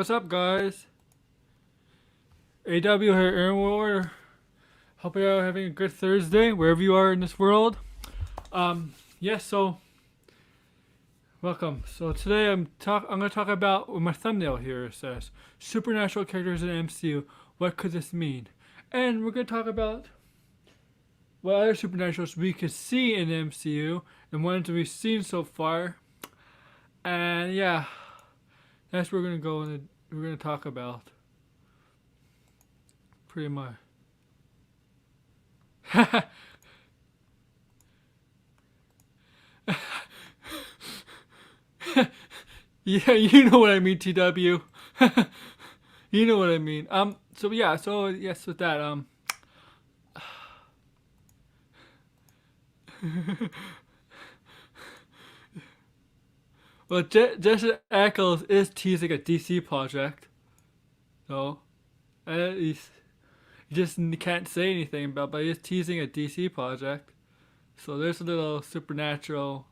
What's up, guys? AW here, Aaron War. Hope you're having a good Thursday, wherever you are in this world. So welcome. So today I'm going to talk about what my thumbnail here says: supernatural characters in the MCU. What could this mean? And we're going to talk about what other supernaturals we could see in the MCU and ones we've seen so far. And yeah, that's what we're going to go and we're going to talk about. Pretty much. Yeah, you know what I mean, TW. You know what I mean. Yes, with that, well, Jesse Eccles is teasing a DC project, so he just can't say anything about, but he's teasing a DC project. So there's a little supernatural,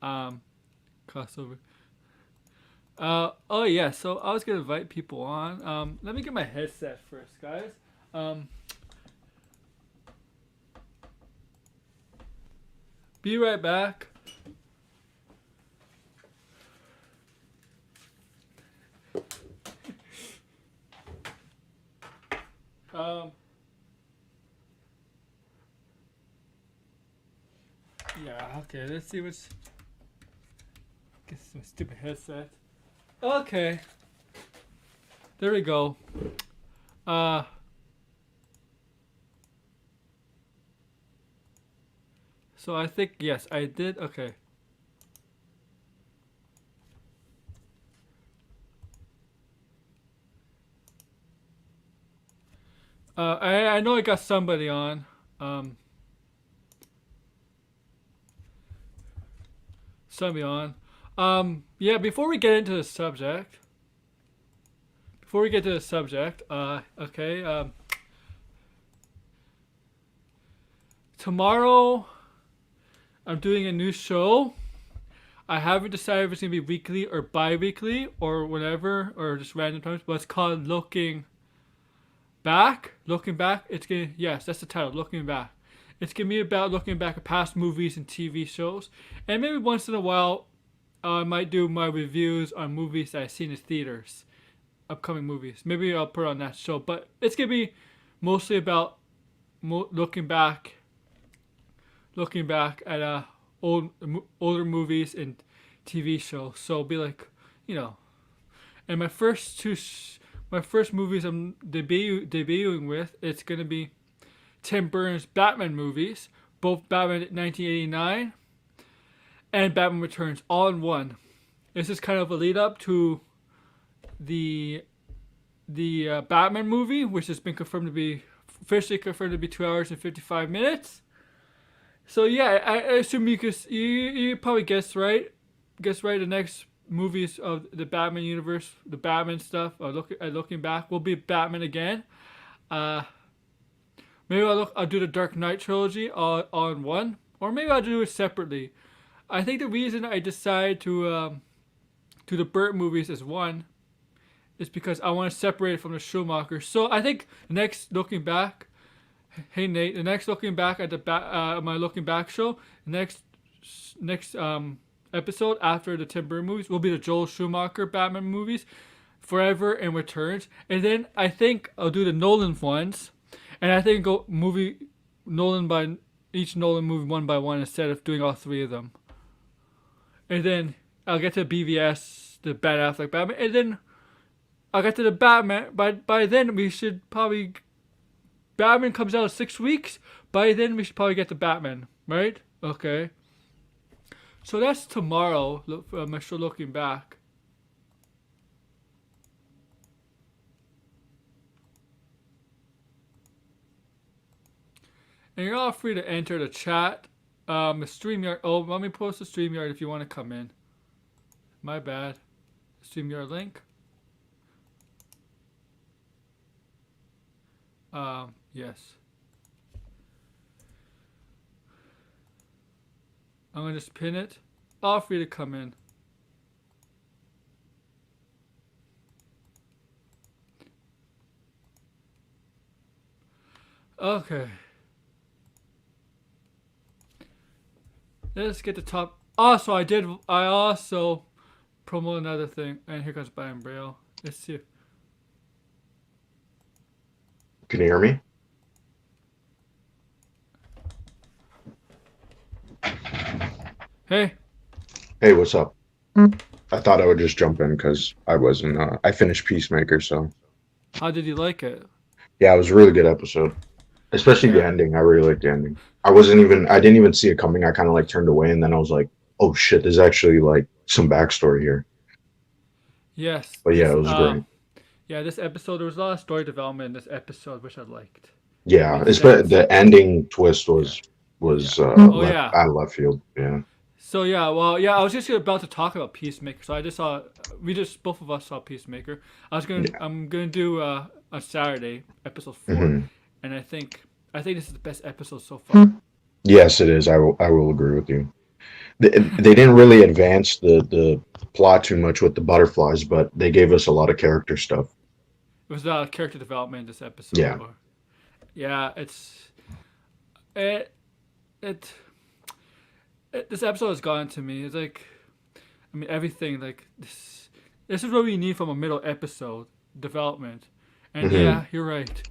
crossover. Oh yeah, so I was gonna invite people on. Let me get my headset first, guys. Be right back. Yeah, okay, let's see what's. Get some stupid headset. Okay. There we go. So I think, yes, I did. Okay. I know I got somebody on. Somebody on. Yeah, before we get into the subject. Okay, tomorrow I'm doing a new show. I haven't decided if it's gonna be weekly or bi-weekly or whatever, or just random times, but it's called Looking Back. Looking Back. Yes, that's the title, Looking Back. It's gonna be about looking back at past movies and TV shows, and maybe once in a while, I might do my reviews on movies that I've seen in theaters, upcoming movies. Maybe I'll put on that show, but it's gonna be mostly about looking back at older movies and TV shows. So it'll be like, you know, and my first movies I'm debuting with, it's gonna be Tim Burton's Batman movies, both Batman 1989 and Batman Returns, all in one. This is kind of a lead up to the Batman movie, which has been officially confirmed to be 2 hours and 55 minutes. So yeah, I assume you probably guessed right. The next movies of the Batman universe, the Batman stuff, looking back, will be Batman again. Maybe I'll do the Dark Knight trilogy all in one, or maybe I'll do it separately. I think the reason I decided to do the Burton movies as one is because I want to separate it from the Schumacher. So I think next looking back, hey Nate, the next looking back at my looking back show, next episode after the Tim Burton movies will be the Joel Schumacher Batman movies, Forever and Returns, and then I think I'll do the Nolan ones, and I think go each Nolan movie one by one instead of doing all three of them. And then I'll get to BVS, the Ben Affleck Batman, and then I'll get to the Batman. By then we should probably, Batman comes out in 6 weeks. By then we should probably get to Batman, right? Okay. So that's tomorrow. My show Looking Back. And you're all free to enter the chat. The StreamYard. Oh, let me post the StreamYard if you want to come in. My bad. StreamYard link. Yes. I'm gonna just pin it. All free to come in. Okay. Let's get the top. Also, I also promote another thing. And here comes Brian Braille. Let's see. Can you hear me? Hey, Hey, what's up? I thought I would just jump in because I wasn't. I finished Peacemaker, so how did you like it? yeah, it was a really good episode. Especially the Yeah. ending. I really liked the ending. I didn't even see it coming. I kind of like turned away, and then I was like, oh shit, there's actually like some backstory here. Yes. But yeah, This it was great. yeah, this episode there was a lot of story development in this episode which I liked. It Yeah, made especially sense. the ending twist Yeah. was Yeah. Oh left yeah. out of left field. Yeah. So yeah, well yeah, I was just about to talk about Peacemaker. So I just saw we just both of us saw Peacemaker. Yeah. I'm gonna do on Saturday episode 4, hmm and I think this is the best episode so far. Yes, it is. I will agree with you. They didn't really advance the plot too much with the butterflies, but they gave us a lot of character stuff. It was character development in this episode. Yeah. Or yeah, it it, this episode has gotten to me. It's like I mean everything like this. This is what we need from a middle episode development. And hmm yeah, you're right.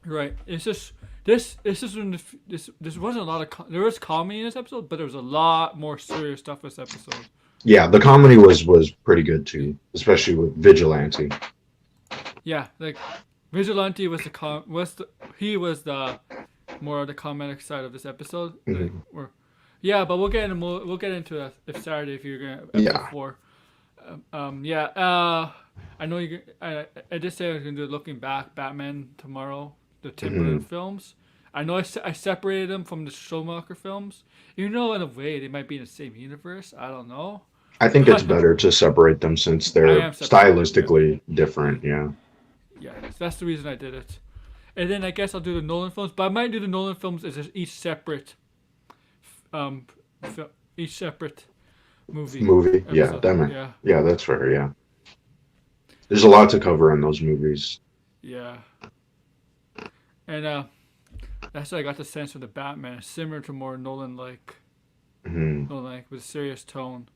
You're right. It's just this is when this wasn't a lot of there was comedy in this episode, but there was a lot more serious stuff in this episode. Yeah, the comedy was pretty good too, especially with Vigilante. Yeah, like Vigilante was he was the more of the comedic side of this episode. Like hmm yeah, but we'll get into that if Saturday if you're gonna episode Yeah. 4. Yeah. I know you. I just said I was gonna do Looking Back Batman tomorrow, the Tim Burton hmm films. I know I separated them from the Schumacher films. You know, in a way, they might be in the same universe. I don't know, I think it's but better to separate them since I they're am separating them. Yeah, stylistically different. Yeah. yeah. That's the reason I did it. And then I guess I'll do the Nolan films, but I might do the Nolan films as just each separate, um, each separate movie Movie. Yeah, episode. that man. Yeah, Yeah, that's fair. Yeah. There's a lot to cover in those movies. yeah. And that's what I got the sense from the Batman, similar to more hmm Nolan like with a serious tone.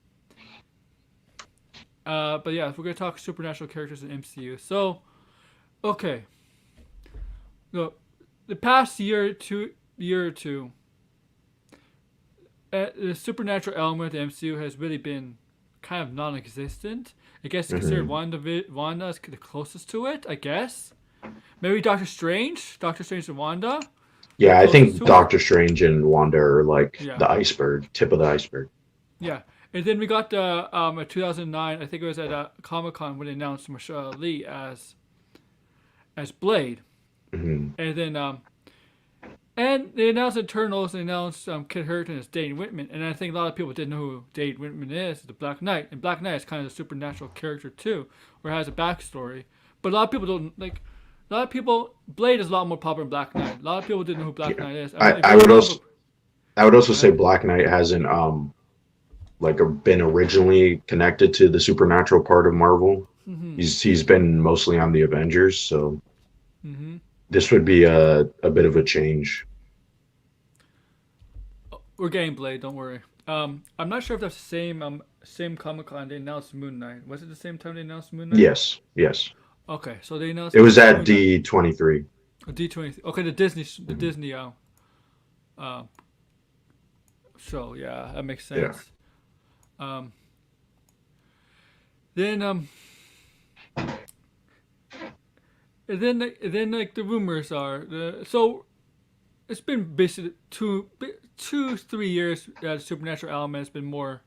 But yeah, we're gonna talk supernatural characters in MCU. So, okay, the past year or two, the supernatural element of the MCU has really been kind of non-existent. I guess considered hmm Wanda is the closest to it. I guess maybe Doctor Strange and Wanda, are Yeah, I closest think to it. Doctor Strange and Wanda are like Yeah, the iceberg, tip of the iceberg. yeah. And then we got the at 2009. I think it was at Comic Con when they announced Michelle Lee as Blade. hmm And then and they announced Eternals. They announced Kit Harington as Dane Whitman. And I think a lot of people didn't know who Dane Whitman is. The Black Knight, and Black Knight is kind of a supernatural character too, where it has a backstory. But a lot of people don't like. A lot of people, Blade is a lot more popular than Black Knight. A lot of people didn't know who Black Yeah, Knight is. I I, mean, if I you don't would know, also I would also go say ahead. Black Knight hasn't been originally connected to the supernatural part of Marvel. Mm-hmm. He's been mostly on the Avengers, so Mm-hmm. this would be a bit of a change. We're getting Blade. Don't worry. I'm not sure if that's the same Comic Con they announced Moon Knight. Was it the same time they announced Moon Knight? Yes, yes. Okay, so they announced It was at Moon Knight. D23. D20. Okay, the Mhm. Disney uh show. Yeah, that makes Yeah. sense. Um, then then like the rumors are so it's been basically 3 years that the supernatural element has been more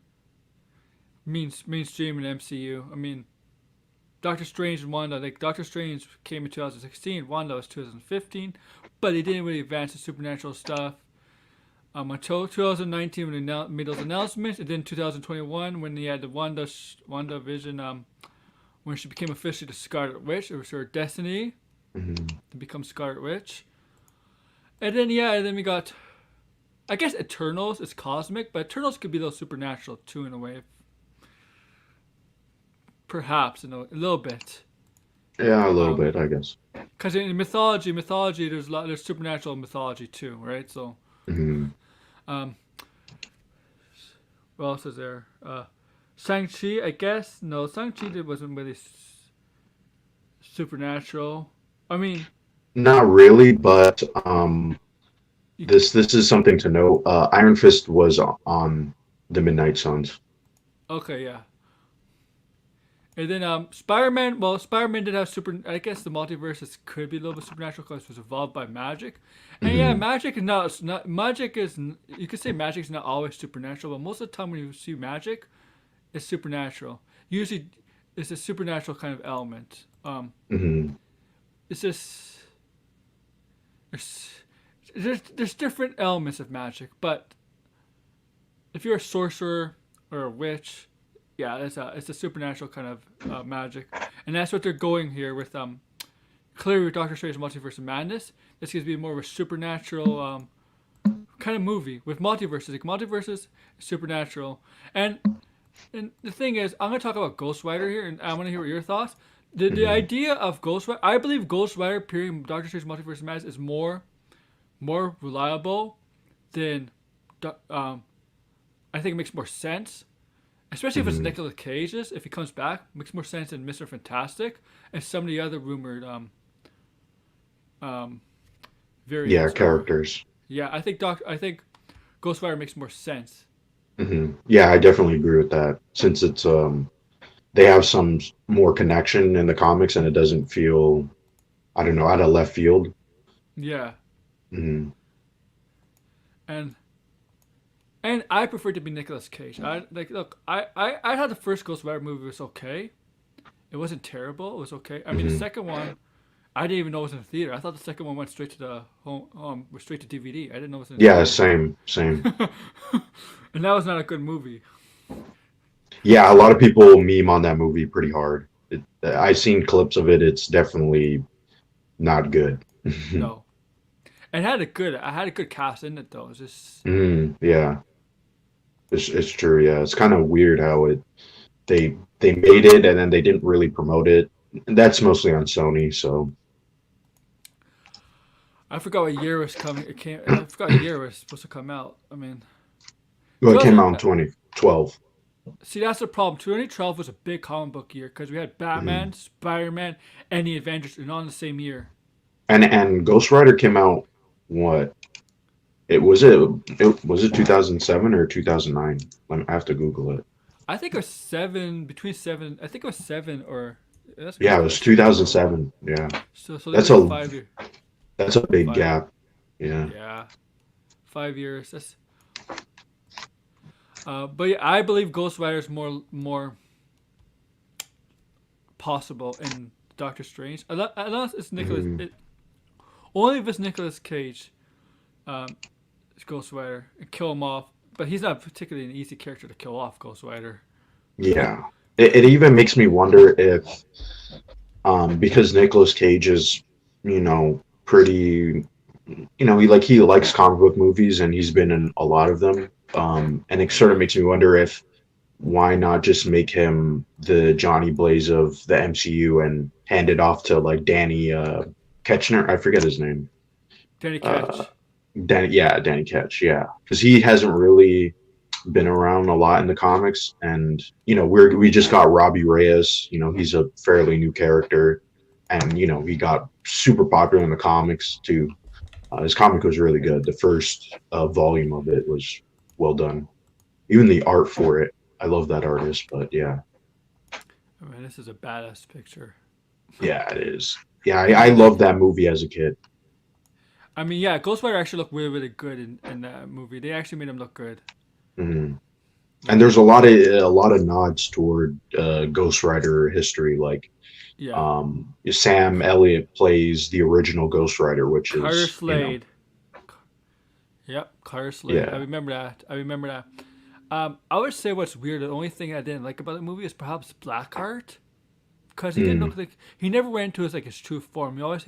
mainstream in MCU. I mean, Doctor Strange and Wanda, like Doctor Strange came in 2016, Wanda was 2015, but they didn't really advance the supernatural stuff until 2019 when they made those announcements, and then 2021 when they had the Wanda Vision, when she became officially the Scarlet Witch. It was her destiny hmm to become Scarlet Witch. And then yeah, and then we got, I guess Eternals is cosmic, but Eternals could be a little supernatural too in a way, perhaps a little bit. Yeah, a little Um, bit, I guess. Because in mythology, there's supernatural mythology too, right? So, Hmm. um, what else is there? Shang-Chi, I guess. No, Shang-Chi wasn't really supernatural. I mean, Not really, but you, this is something to know. Iron Fist was on the Midnight Suns. okay, yeah. And then Spider-Man. Well, Spider-Man did have super. I guess the multiverse could be a little bit supernatural because it was evolved by magic. And yeah, Hmm. magic is not magic is. You could say magic is not always supernatural, but most of the time when you see magic, it's supernatural. Usually, it's a supernatural kind of element. Hmm. It's just there's there's different elements of magic, but if you're a sorcerer or a witch, yeah, it's a supernatural kind of magic, and that's what they're going here with clearly with Doctor Strange Multiverse of Madness. This gives me more of a supernatural kind of movie with multiverses. Like multiverses, supernatural, and and the thing is, I'm gonna talk about Ghost Rider here, and I want to hear what your thoughts. The Hmm. idea of Ghost Rider, I believe Ghost Rider appearing in Doctor Strange Multiverse of Madness is more reliable than I think it makes more sense, especially if it's Hmm. Nicolas Cage's. If he comes back, it makes more sense than Mr. Fantastic and some of the other rumored um, Yeah, variants. Or characters. yeah, I think Ghost Rider makes more sense. Yeah, I definitely agree with that. Since it's they have some more connection in the comics, and it doesn't feel, I don't know, out of left field. Yeah, Hmm. and and I prefer to be Nicolas Cage. I like look. I had the first Ghost Rider movie was okay. It wasn't terrible. It was okay. I mean, the Hmm. second one, I didn't even know it was in the theater. I thought the second one went straight to the home, straight to DVD. I didn't know it was in the Yeah, theater. same, same. And that was not a good movie. Yeah, a lot of people meme on that movie pretty hard. I've seen clips of it. It's definitely not good. No, and I had a good cast in it though. It's just Yeah, it's true. Yeah, it's kind of weird how they made it and then they didn't really promote it. And that's mostly on Sony. So I forgot what year it was coming. It came. I forgot what year it was supposed to come out. I mean, well, it came out in 2000. 2012. See, that's the problem. 2012 was a big comic book year because we had Batman, Mhm. Spider Man, and the Avengers, and all in the same year. And Ghost Rider came out what? It was it 2007 or 2009? I have to Google it. I think it was seven between seven. I think it was seven or that's a Yeah, good it was question. 2007. Yeah, So there's that's like a a 5 year, that's a big five gap. Yeah. yeah, 5 years. That's but yeah, I believe Ghost Rider is more possible in Doctor Strange. Unless it's Nicholas, Hmm. only if it's Nicolas Cage, it's Ghost Rider and kill him off. But he's not particularly an easy character to kill off, Ghost Rider. Yeah. It even makes me wonder if because Nicolas Cage is, pretty, he likes comic book movies and he's been in a lot of them. And it sort of Yeah, makes me wonder if why not just make him the Johnny Blaze of the MCU and hand it off to like Danny Ketchner? I forget his name. Danny Uh, Ketch. Danny Ketch, yeah, because he hasn't really been around a lot in the comics, and we just got Robbie Reyes. He's a fairly new character, and he got super popular in the comics too. His comic was really good. The first volume of it was well done. Even the art for it, I love that artist. But yeah, I mean, this is a badass picture. yeah, it is. Yeah, I loved that movie as a kid. I mean, yeah, Ghost Rider actually looked really, really good in that movie. They actually made him look good. Mhm. And Like, there's a lot of nods toward Ghost Rider history, like yeah, Sam Elliott plays the original Ghost Rider, which Carter is, Slade. Yep, Carter Slade. I yeah. remember that. I remember that. I would say what's weird. The only thing I didn't like about the movie is perhaps Blackheart, because he didn't Mm, look like he never went into his true form. He always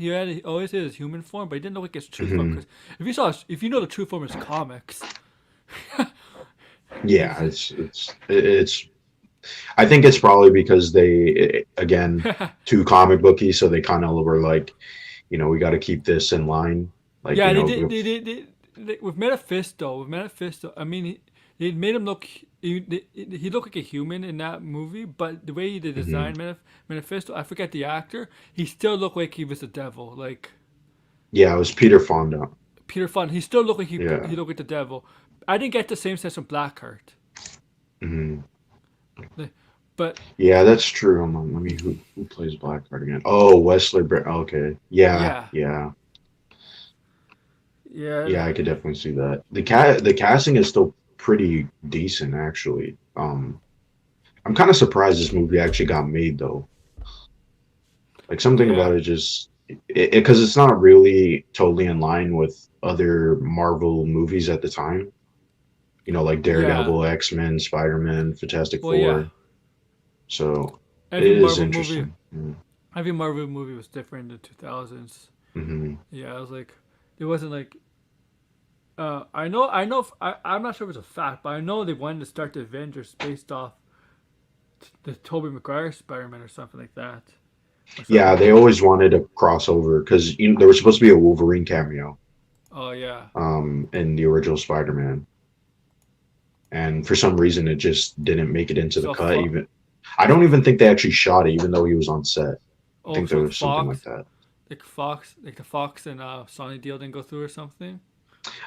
had his human form, but he didn't look like his true form. hmm. Because if you know the true form is comics, Yeah, he's it's. I think it's probably because they again too comic booky, so they kind of were like, we got to keep this in line. Like, Yeah, they did. With Mephisto. I mean, they made him look. He looked like a human in that movie, but the way they mhm. designed Mephisto, I forget the actor. He still looked like he was a devil. Like Yeah, it was Peter Fonda. Peter Fonda, he still looked like Yeah. he looked like the devil. I didn't get the same sense from Blackheart, Mhm. but Yeah, that's true. Let me who plays Blackheart again? Oh, Wesley. Okay. Yeah, yeah, yeah, yeah, yeah. I could definitely see that. The casting is still pretty decent, actually. I'm kind of surprised this movie actually got made though. Like something yeah, about it just because it's not really totally in line with other Marvel movies at the time. Like yeah. Daredevil, X-Men, Spider-Man, Fantastic Well, yeah. Four. So it Every is Marvel movie, interesting. Yeah. every Marvel movie was different in the 2000s. Hmm. Yeah, I was like, it wasn't like. I'm not sure if it's a fact, but I know they wanted to start the Avengers based off the Tobey Maguire Spider-Man or something like that, or something Yeah, like they that. always wanted a crossover because there was supposed to be a Wolverine cameo Oh yeah. in the original Spider-Man, and for some reason it just didn't make it into the So cut. Fo- Even I don't even think they actually shot it, even though he was on set. I oh, think there so was something like that. Like the Fox and Sony deal didn't go through or something.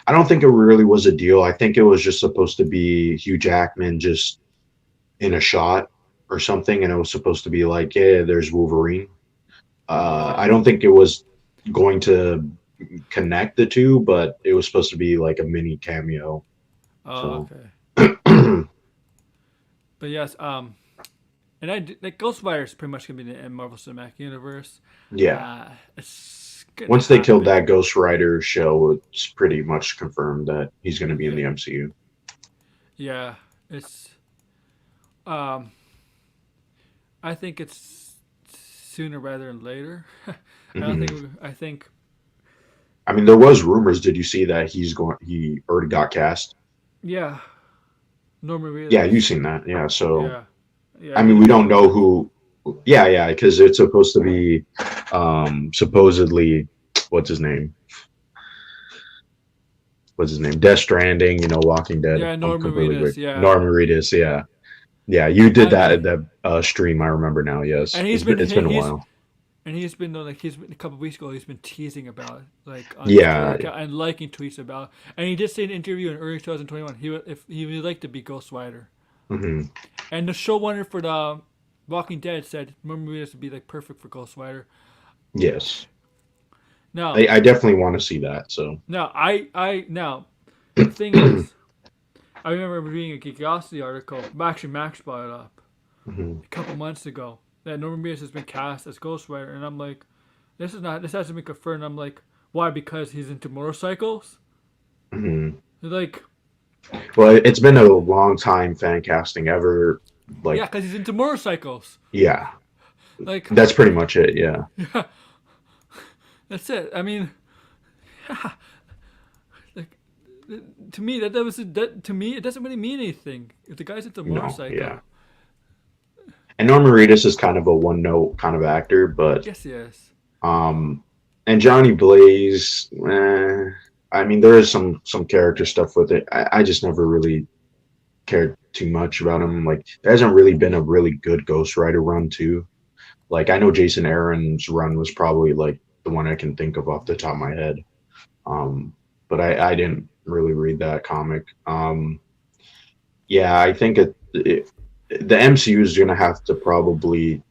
I don't think it really was a deal. I think it was just supposed to be Hugh Jackman just in a shot or something, and it was supposed to be like, yeah, there's Wolverine. I Oh, don't think it was going to connect the two, but it was supposed to be like a mini cameo. So, okay. But yes, and like Ghost Rider is pretty much gonna be in Marvel Cinematic Universe. yeah. It's gonna Once they killed happen. that Ghost Rider show, it's pretty much confirmed that he's going to be in Yeah, the MCU. yeah. It's um, I think it's sooner rather than later. I don't Hmm. think. I think. I mean, there was rumors. Did you see that he already got cast? Yeah, Norman Yeah, you've Reedus. seen that. Yeah. So, Yeah, yeah. I I did mean, hear we about don't know that. who. Yeah, yeah, because it's supposed to be supposedly what's his name? What's his name? Death Stranding. Walking Dead. Yeah, I'm Norman completely Reedus. great. Yeah, Norman Reedus. Yeah, yeah. You did I that at mean, the stream. I remember now. Yes, and it's been a while. he's been like he's been, a couple of weeks ago. He's been teasing about it, like on his Twitter Yeah. account and liking tweets about. It. And he did say in an interview in early 2021 if he would like to be Ghost Rider. Hmm. And the showrunner for the Walking Dead said Norman Reedus would be like perfect for Ghost Rider. Yes. Now, I definitely want to see that. So. now the thing is, I remember reading a Geekosity article. Actually, Max brought it up Mhm. a couple months ago that Norman Reedus has been cast as Ghost Rider, and I'm like, this hasn't been confirmed. I'm like, why? Because he's into motorcycles? Mhm. Like, Well, it's been a long time fan casting ever. yeah, Like, because he's into motorcycles. yeah, Like, that's pretty much it. Yeah. yeah, that's it. I mean, like to me it doesn't really mean anything if the guy's into No. Yeah. motorcycle. And Norman Reedus is kind of a one note kind of actor, but Yes, yes. um, and Johnny Blaze. I mean, there is some character stuff with it. I just never really cared too much about him. Like, there hasn't really been a really good Ghost Rider run too. Like, I know Jason Aaron's run was probably like the one I can think of off the top of my head. Um, but I didn't really read that comic. Yeah, I think the MCU is gonna have to probably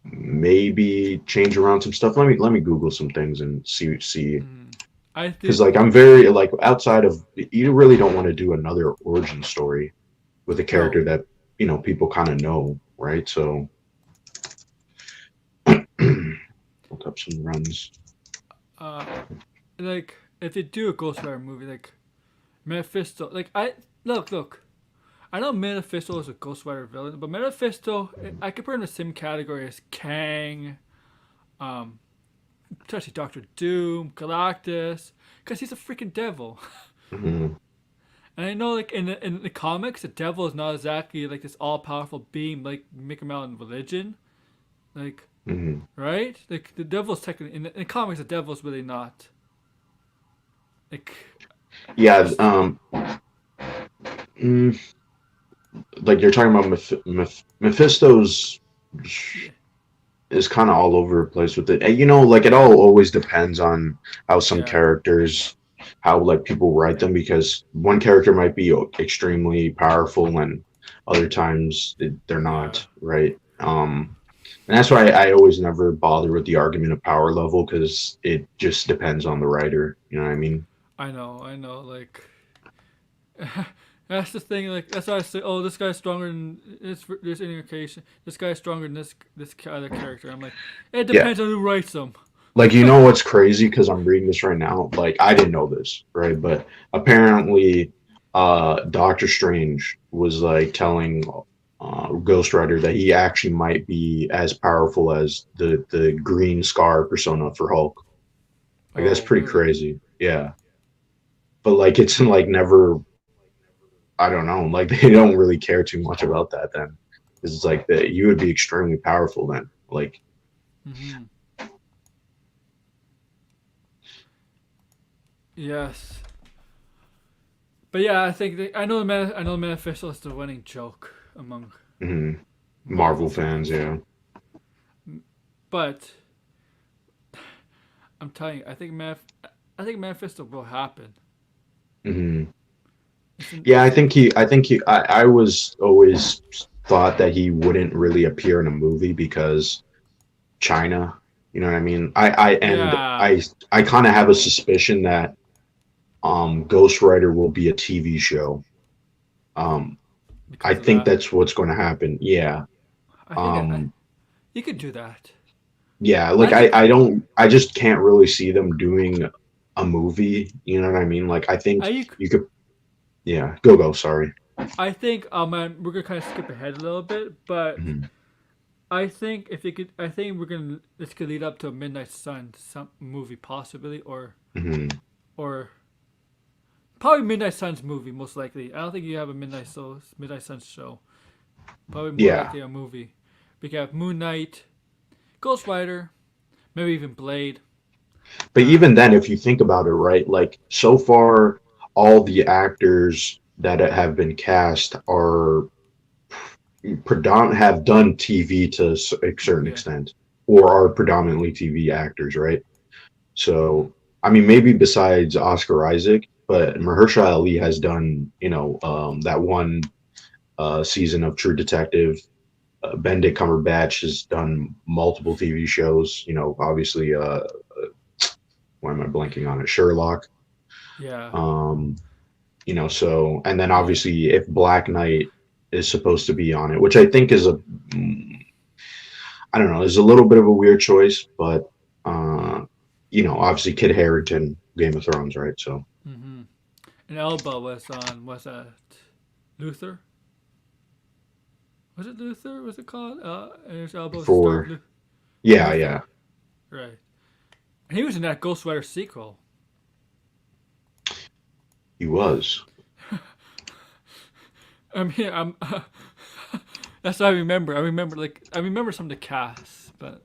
maybe change around some stuff. Let me Google some things and see Mm. I because think like I'm very like outside of you really don't want to do another origin story with a no. character that people kind of know, right? So look up some runs. Uh, like if they do a Ghost Rider movie, like Mephisto, like I look. I know Mephisto is a Ghost Rider villain, but Mephisto, I could put in the same category as Kang, um, especially Doctor Doom, Galactus, because he's a freaking devil. Hmm. And I know, like in the comics, the devil is not exactly like this all powerful being like make him out in religion. Like Hmm. right? Like the devil's technically in comics, the devil's really not like Yeah. it's Mm, like you're talking about Mephisto's yeah, is kind of all over the place with it. And, you know, like it all always depends on how some yeah, characters, how like people write them, because one character might be extremely powerful and other times they're yeah. not, right? And that's why I always never bother with the argument of power level because it just depends on the writer. You know what I mean? I know. Like that's the thing. Like that's why I say, oh, this guy's stronger than this indication. This guy's stronger than this other character. I'm like, it Yeah. depends on who writes them. Like, you know what's crazy? Because I'm reading this right now. Like, I didn't know this, right? But apparently, Doctor Strange was like telling Ghost Rider that he actually might be as powerful as the Green Scar persona for Hulk. Like, that's Oh, pretty really? crazy. Yeah, but like, it's like never. I don't know. Like, they don't really care too much about that then. 'Cause it's like that you would be extremely powerful then. Like, Mm-hmm. Yes. But yeah, I think I know the Manifesto is the winning joke among mhm. Marvel Marvel fans, fans. yeah. But I'm telling you, I think Manifesto will happen. Hmm. Yeah, It's in I was always thought that he wouldn't really appear in a movie because China, you know what I mean? yeah, I kind of have a suspicion that Ghost Rider will be a TV show. Um I because of think that. that's what's going to happen. Yeah. I think Um you could do that. yeah, I like think I just can't really see them doing a movie, you know what I mean? Like I think I you could yeah, go, sorry. I think man, we're gonna kind of skip ahead a little bit, but Hmm. I think if it could, I think we're gonna this could lead up to a Midnight Sun some movie possibly, Hmm. or probably Midnight Suns movie most likely. I don't think you have a Midnight Suns show. Probably more Yeah. likely a movie. We could have Moon Knight, Ghost Rider, maybe even Blade. But Um, even then, if you think about it, right, like so far, all the actors that have been cast are have done TV to a certain yeah. extent, or are predominantly TV actors, right? Mm-hmm. So, I mean, maybe besides Oscar Isaac, but Mahershala Ali has done, that one season of True Detective. Benedict Cumberbatch has done multiple TV shows. You know, obviously, why am I blanking on it? Sherlock. Yeah. Um, so and then Yeah. obviously if Black Knight is supposed to be on it, which I think is I don't know, is a little bit of a weird choice, but uh, obviously Kid Harington, Game of Thrones, right? So Mm-hmm. And Elba was that Luther? Was it Luther? Was it called? And his Elba was star of for yeah, yeah, Luther. Right. And he was in that Ghost Rider sequel. he was. I mean, I'm. That's what I remember. I remember some of the cast, but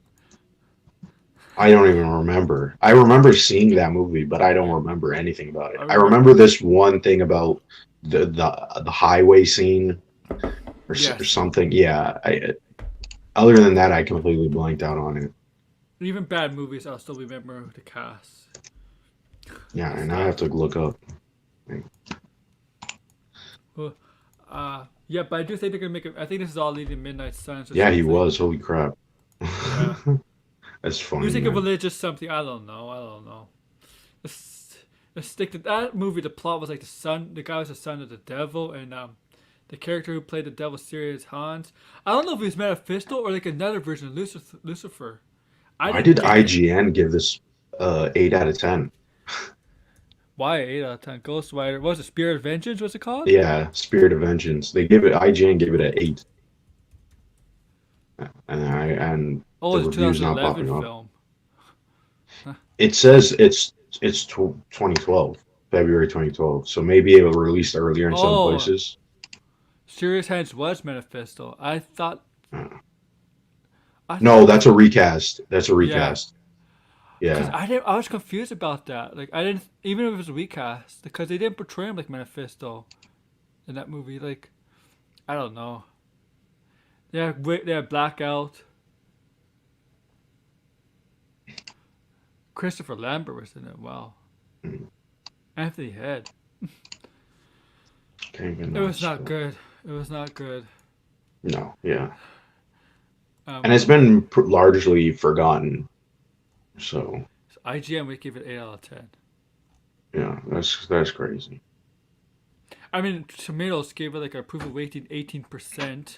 I don't even remember. I remember seeing that movie, but I don't yeah, remember anything about it. I I remember. remember this one thing about the highway scene or Yes, something. Yeah, other than that, I completely blanked out on it. even bad movies, I'll still remember the cast Yeah, and and I have stuff. to look up. Well, yeah, but I do think they're gonna make it. I think this is all leading Midnight Suns or Yeah, he something. was. Holy crap. Yeah, That's he was funny, like a man. religious something. I don't know. I don't know. Let's stick to that movie. The plot was like the guy was the son of the devil, and the character who played the devil Sirius Hans. I don't know if he was Mephisto or like another version of Lucifer. I Why didn't did get it. IGN give this 8 out of 10? Why 8 out of 10? Ghost Rider. What was it? Spirit of Vengeance? What's it called? Yeah, Spirit of Vengeance. They give it IGN gave it an 8. And Oh, the it's a review's not 2011 popping up. film. Huh. It says it's 2012, February 2012. So maybe it was released earlier in some Oh, places. Sirius Hans was Mephisto. I thought. Uh, I thought No, it was that's a recast. That's a yeah. recast. Because Yeah. I was confused about that. Like I didn't even if it was a recast because they didn't portray him like Mephisto in that movie. Like I don't know. They had Blackout. Christopher Lambert was in it. Wow. Mm, Anthony Head. can't even It know. was not good. It was not good. No, yeah. And Um, it's been largely forgotten. So, so IGN would give it 8 out of 10. yeah, that's crazy. I mean, Tomatoes gave it like an approval rating 18%.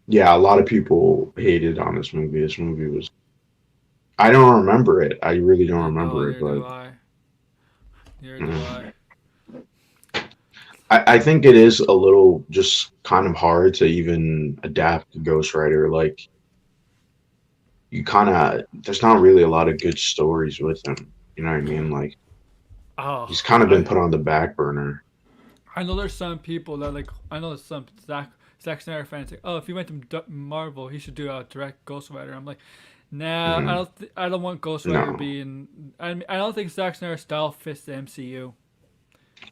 Yeah, a lot of people hated on this movie. This movie was. I don't remember it. I really don't No, remember it, neither do but I. Neither do mm, I. I think it is a little just kind of hard to even adapt Ghost Rider. Like, you kind of, there's not really a lot of good stories with him. You know what I mean? Like, Oh, he's kind of been I put on the back burner. I know there's some people that like. I know there's some Zack Snyder fans like, oh, if he went to Marvel, he should do a direct Ghost Rider. I'm like, nah, Hmm. I don't want Ghost Rider No. being. I don't think Zack Snyder's style fits the MCU.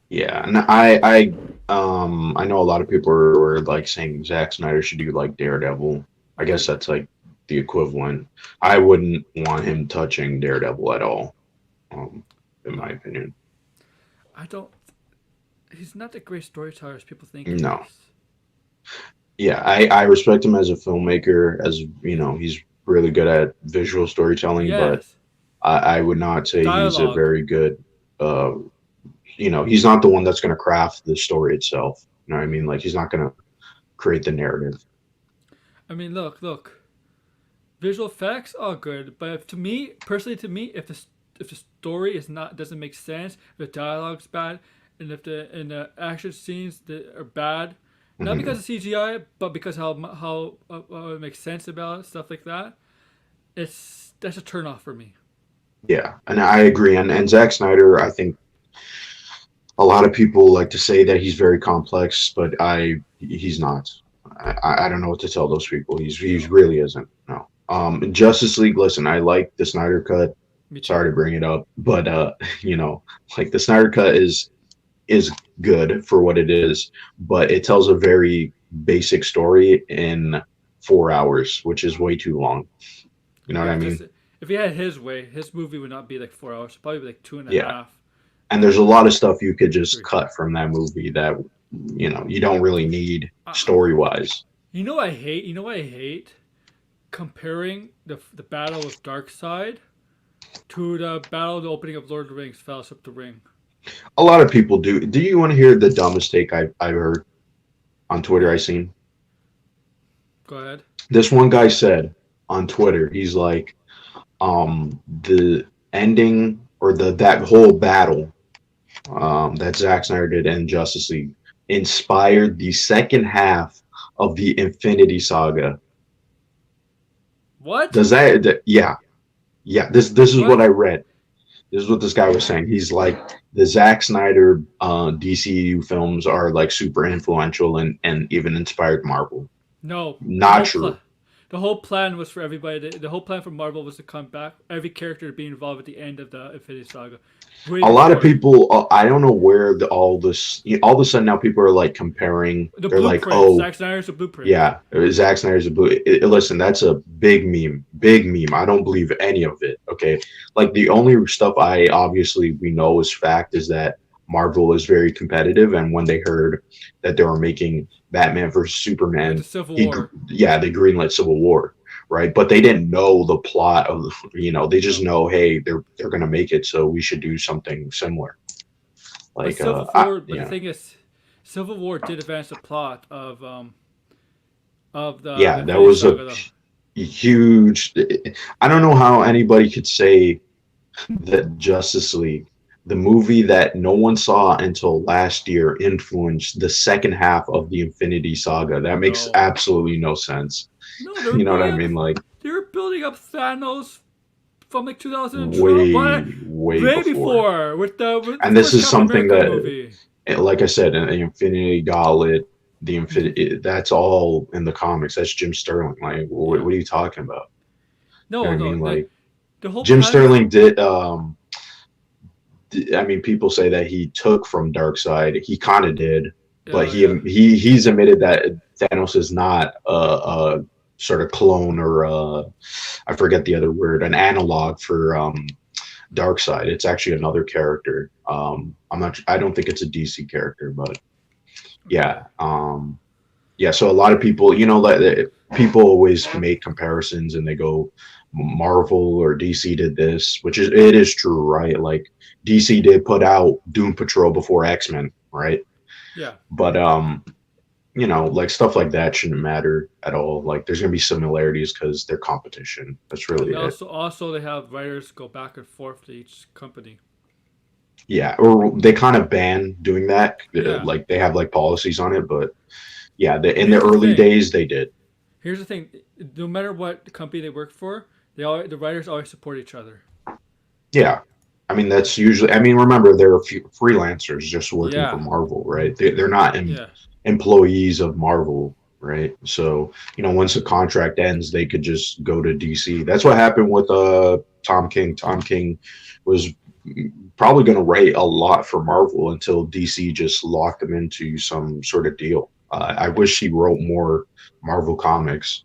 Yeah, and I know a lot of people were like saying Zack Snyder should do like Daredevil. I guess that's like the equivalent. I wouldn't want him touching Daredevil at all, um, in my No, opinion. I don't. He's not the great storyteller as people think he No. is. Yeah, I respect him as a filmmaker, as you know, he's really good at visual storytelling, but Yes, I would not say he's a dialogue. very good uh he's not the one that's gonna craft the story itself. You know what I mean? Like he's not gonna create the narrative. I mean, look. Visual effects are good, but to me, personally, if the story is not doesn't make sense, if the dialogue's bad, and the action scenes that are bad, not because Hmm. of CGI, but because how it makes sense about it, stuff like that, that's a turn off for me. Yeah, and I agree. And Zack Snyder, I think a lot of people like to say that he's very complex, but he's not. I don't know what to tell those people. He's No, really isn't. No. Justice League. Listen, I like the Snyder cut. me too. Sorry to bring it up, but you know, like the Snyder cut is good for what it is, but it tells a very basic story in 4 hours, which is way too long. You know what Yeah, I just mean? if he had his way, his movie would not be like 4 hours. It'd probably be like two and a Yeah. half, And there's a lot of stuff you could just three. cut from that movie that you don't really need Uh, story wise. you know what I hate? You know what I hate? Comparing the battle with Darkseid to the battle, the opening of Lord of the Rings, Fellowship of the Ring. A lot of people do. Do you want to hear the dumbest take I've heard on Twitter? I Yeah, seen go ahead. this one guy said on Twitter. He's like, the ending or the that whole battle that Zack Snyder did in Justice League inspired the second half of the Infinity Saga. What? Does yeah, yeah. This is what I What? read. This is what this guy was saying. He's like the Zack Snyder DCU films are like super influential and even inspired Marvel. No. Not true. The whole plan was for everybody. The whole plan for Marvel was to come back, every character to be involved at the end of the Infinity Saga, way A lot of before people, I don't know where all this. All of a sudden now people are like comparing. the They're like, blueprint. oh, Zack Snyder's the blueprint. yeah, Zack Snyder's a blue. Listen, that's a big meme. Big meme. I don't believe any of it. Okay, like the only stuff I obviously we know is fact is that Marvel is very competitive, and when they heard that they were making Batman versus Yeah, the Superman, Civil War. yeah, they greenlit Civil War, right? But they didn't know the plot of, they just No, know, hey, they're gonna make it, so we should do something similar. but Like, Civil War. But the yeah, thing is, Civil War did advance the plot of the yeah, that Infinity was a Saga though. huge. I don't know how anybody could say that Justice League, the movie that no one saw until last year, influenced the second half of the Infinity Saga. That makes No, absolutely no sense. no, they were You know what I building up. mean? Like They were building up Thanos from like 2012, way way before. before with the And this first is Captain something America that, movie. like I said, an Infinity Gauntlet, the Infinity. That's all in the comics. That's Jim Sterling. Like, Yeah. what are you talking about? You know No, what I no. mean? Like, The whole Jim plan is Sterling did. I mean, people say that he took from Darkseid. He kind of did, but yeah. he's admitted that Thanos is not a sort of clone or I forget the other word, an analog for Darkseid. It's actually another character. I'm not. I don't think it's a DC character, but Okay. yeah. Yeah, so a lot of people, people always make comparisons and they go, Marvel or DC did this, which is it is true, right? Like DC did put out Doom Patrol before X-Men, right? Yeah. But like stuff like that shouldn't matter at all. Like there's gonna be similarities because they're competition. That's And really it. also they have writers go back and forth to each company. Yeah, or they kind of ban doing that. Yeah. Like they have like policies on it, but yeah, But in the here's the early thing. days they did. Here's the thing. No matter what company they work for, the writers always support each other. Yeah. I mean, that's usually, I mean, remember, they're freelancers just working for Yeah. Marvel, right? They're not Yeah. employees of Marvel, right? So, once a contract ends, they could just go to DC. That's what happened with Tom King. Tom King was probably going to write a lot for Marvel until DC just locked him into some sort of deal. I wish he wrote more Marvel comics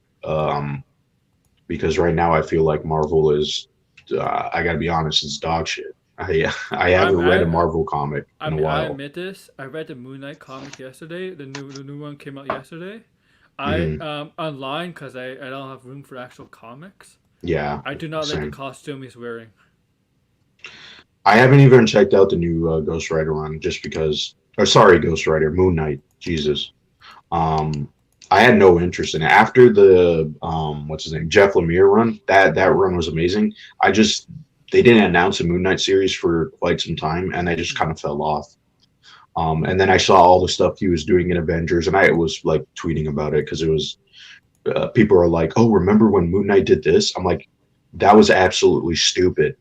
because right now I feel like Marvel is I gotta be honest, it's dog shit. I haven't read a Marvel comic I in a mean, I while. admit this. I read the Moon Knight comic yesterday. The new one came out yesterday. I Hmm. online because I don't have room for actual comics. Yeah, I do not like the same. costume he's wearing. I haven't even checked out the new Ghost Rider run just because. Or sorry, Ghost Rider, Moon Knight. Jesus. Um, I had no interest in it after the what's his name, Jeff Lemire run. That run was amazing. I just they didn't announce a Moon Knight series for quite some time, and I just kind of fell off. And then I saw all the stuff he was doing in Avengers, and I was like tweeting about it because it was people are like, "Oh, remember when Moon Knight did this?" I'm like, "That was absolutely stupid."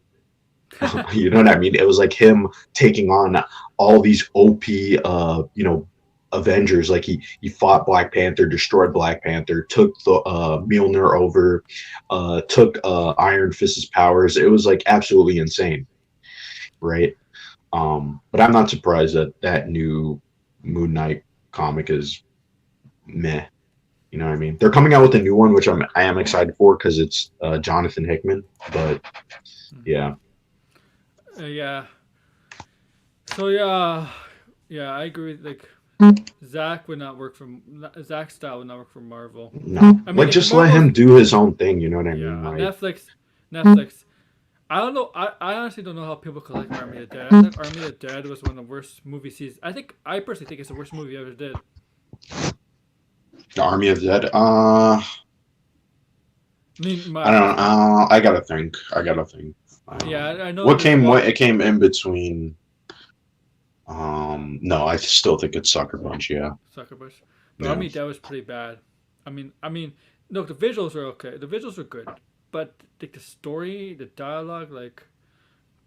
You know what I mean? It was like him taking on all these OP, Avengers. Like he fought Black Panther, destroyed Black Panther, took the Mjolnir over, took Iron Fist's powers. It was like absolutely insane, right? But I'm not surprised that that new Moon Knight comic is meh. You know what I mean? They're coming out with a new one, which I am excited for because it's Jonathan Hickman. But yeah, Yeah. So yeah, I agree. Like Zach would not work for Zach's style would not work for Marvel. no, I mean, like if just let Marvel's him do his own thing. You know what I mean? yeah, Like, Netflix. I don't know. I honestly don't know how people could like Army of the Dead. I think Army of the Dead was one of the worst movie seasons. I personally think it's the worst movie I ever did. the Army of the Dead. I mean, my I don't know. opinion. I gotta think. I gotta think. Yeah, I know What there's came? one What it came in between? No, I still think it's Sucker Punch. Yeah, Sucker Punch, but yeah. Army of the Dead was pretty bad. Look, the visuals are okay. The visuals are good, but like the story, the dialogue, like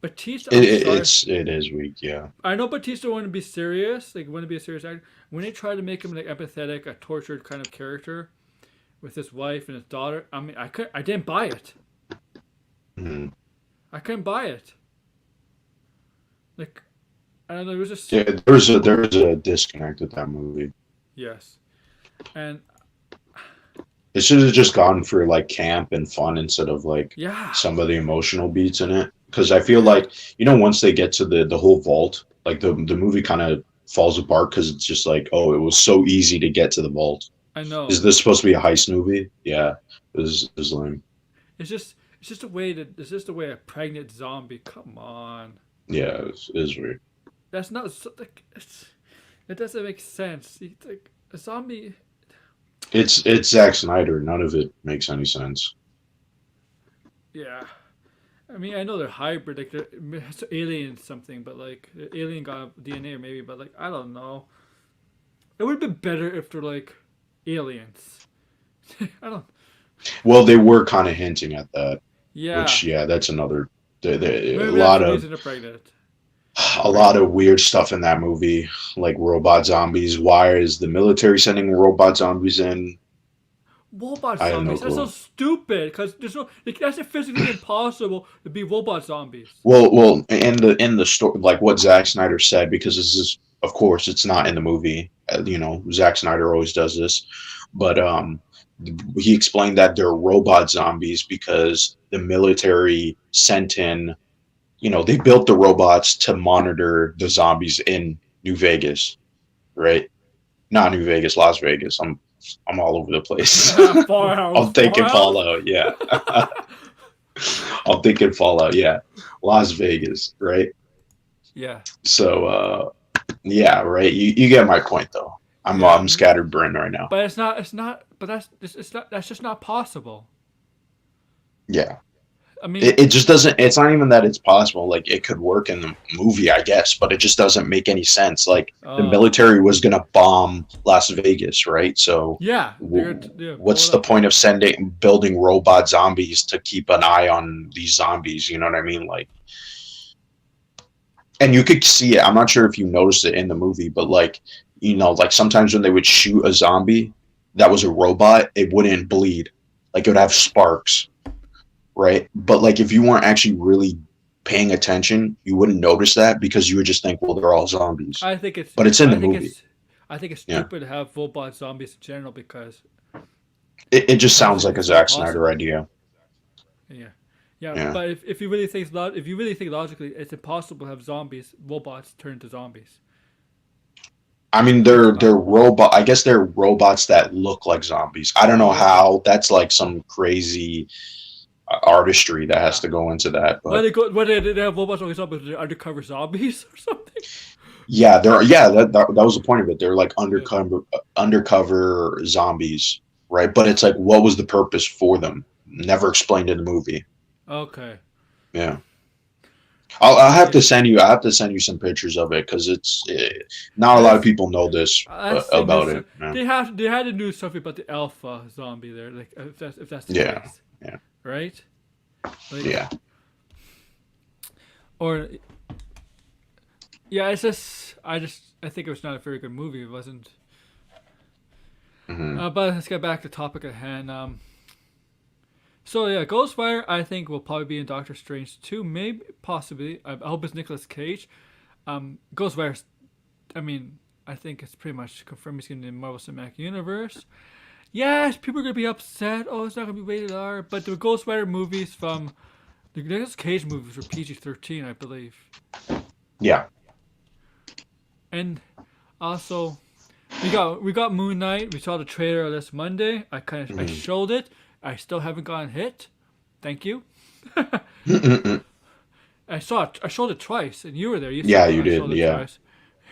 Batista. I'm sorry. It is weak. Yeah. I know Batista wanted to be serious, like wanted to be a serious actor. When they tried to make him like empathetic, a tortured kind of character with his wife and his daughter, I didn't buy it. Mhm. I couldn't buy it. Like, I don't know. It was just Yeah, there's a disconnect with that movie. yes, and It should have just gone for like camp and fun instead of like yeah, some of the emotional beats in it. Because I feel yeah, like once they get to the whole vault, like the movie kind of falls apart because it's just like, oh, it was so easy to get to the vault. I Is know. this supposed to be a heist movie? Yeah, it was lame. It's just a way a pregnant zombie. Come on, Yeah, it was weird. that's not like it doesn't make sense. It's like a zombie. It's Zack Snyder. None of it makes any sense. Yeah, I mean, I know they're hybrid, like they're it's alien something, but like alien got DNA or maybe, but like I don't know. It would have been better if they're like aliens. I don't. Well, they were kind of hinting at that, Yeah, which yeah, that's another. A maybe that's lot the of reason they're pregnant. A right? lot of weird stuff in that movie, like robot zombies. Why is the military sending robot zombies in? Robot I have no zombies. That's so clue. stupid. Because there's no. That's physically impossible to be robot zombies. Well, in the story, like what Zack Snyder said, because this is, of course, it's not in the movie. Zack Snyder always does this, but he explained that they're robot zombies because the military sent in. They built the robots to monitor the zombies in New Vegas, right? Not New Vegas, Las Vegas. I'm all over the place. Far out. I'm Far thinking out. Fallout. Yeah, I'm thinking Fallout. Yeah, Las Vegas, right? Yeah. So yeah, right. You get my point though. Yeah. I'm scattered brain right now. But it's not. It's not. But it's not. That's just not possible. Yeah. I mean, It just doesn't. It's not even that it's possible. Like it could work in the movie, I guess, but it just doesn't make any sense. Like the uh, military was gonna bomb Las Vegas, right? So yeah. They're blow what's it the up. point of building robot zombies to keep an eye on these zombies? You know what I mean? Like, and you could see it. I'm not sure if you noticed it in the movie, but like, like sometimes when they would shoot a zombie that was a robot, it wouldn't bleed. Like it would have sparks, right? But like if you weren't actually really paying attention, you wouldn't notice that because you would just think, well, they're all zombies. I think it's. But it's in the I think movie. it's. I think it's Yeah. stupid to have robot zombies in general It just because sounds like a it's Zack Snyder impossible. idea. Yeah. Yeah, Yeah. but if you really think logically, it's impossible to have robots turn into zombies. I mean, It's they're not. robot. I guess they're robots that look like zombies. I don't know Oh, okay. how. That's like some crazy artistry that has Yeah. to go into that. Why But they go? Why they have robots like zombies? They're undercover zombies or something? yeah, that was the point of it. They're like Yeah. undercover zombies, right? But it's like, what was the purpose for them? Never explained in the movie. Okay. Yeah. I'll have Yeah. to send you. I have to send you some pictures of it because not a lot of That's people know this that's thing. about This it. Yeah. they had to do something about the alpha zombie there. Like if that's the Yeah. case, Yeah. right? Like Yeah. or yeah, I think it was not a very good movie. It wasn't. Hmm. But let's get back to the topic at hand. So yeah, Ghostfire I think will probably be in Doctor Strange 2, maybe possibly. I hope it's Nicolas Cage. Ghostfire, I mean, I think it's pretty much confirmed he's going to be in the Marvel Cinematic Universe. Yes, people are going to be upset. Oh, it's not going to be rated R. But the Ghostfire movies from the Nicolas Cage movies were PG-13, I believe. Yeah. And also, we got Moon Knight. We saw the trailer this Monday. I Mhm. showed it. I still haven't gotten hit. Thank you. I saw it. I showed it twice, and you were there. You saw Yeah, it when you I did. showed it Yeah. twice.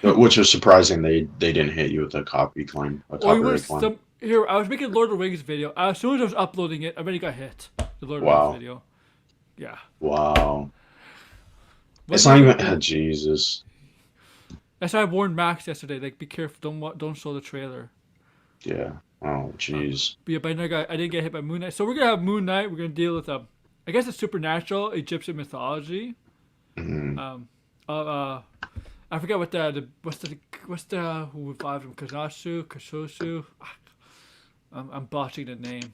Which was surprising. They didn't hit you with a a Or you want copyright claim. some here? I was making Lord of the Rings video. As soon as I was uploading it, I already got hit. The Lord of the Rings Wow. video. Yeah. Wow. What It's do not you? even. Jesus. That's why I warned Max yesterday. Like, be careful. Don't show the trailer. Yeah. Oh, jeez. But yeah, but I didn't get hit by Moon Knight. So we're gonna have Moon Knight. We're gonna deal with I guess it's supernatural Egyptian mythology. Hmm. Um, uh, I forget what what's the who revived him? Kashosu. I'm botching the name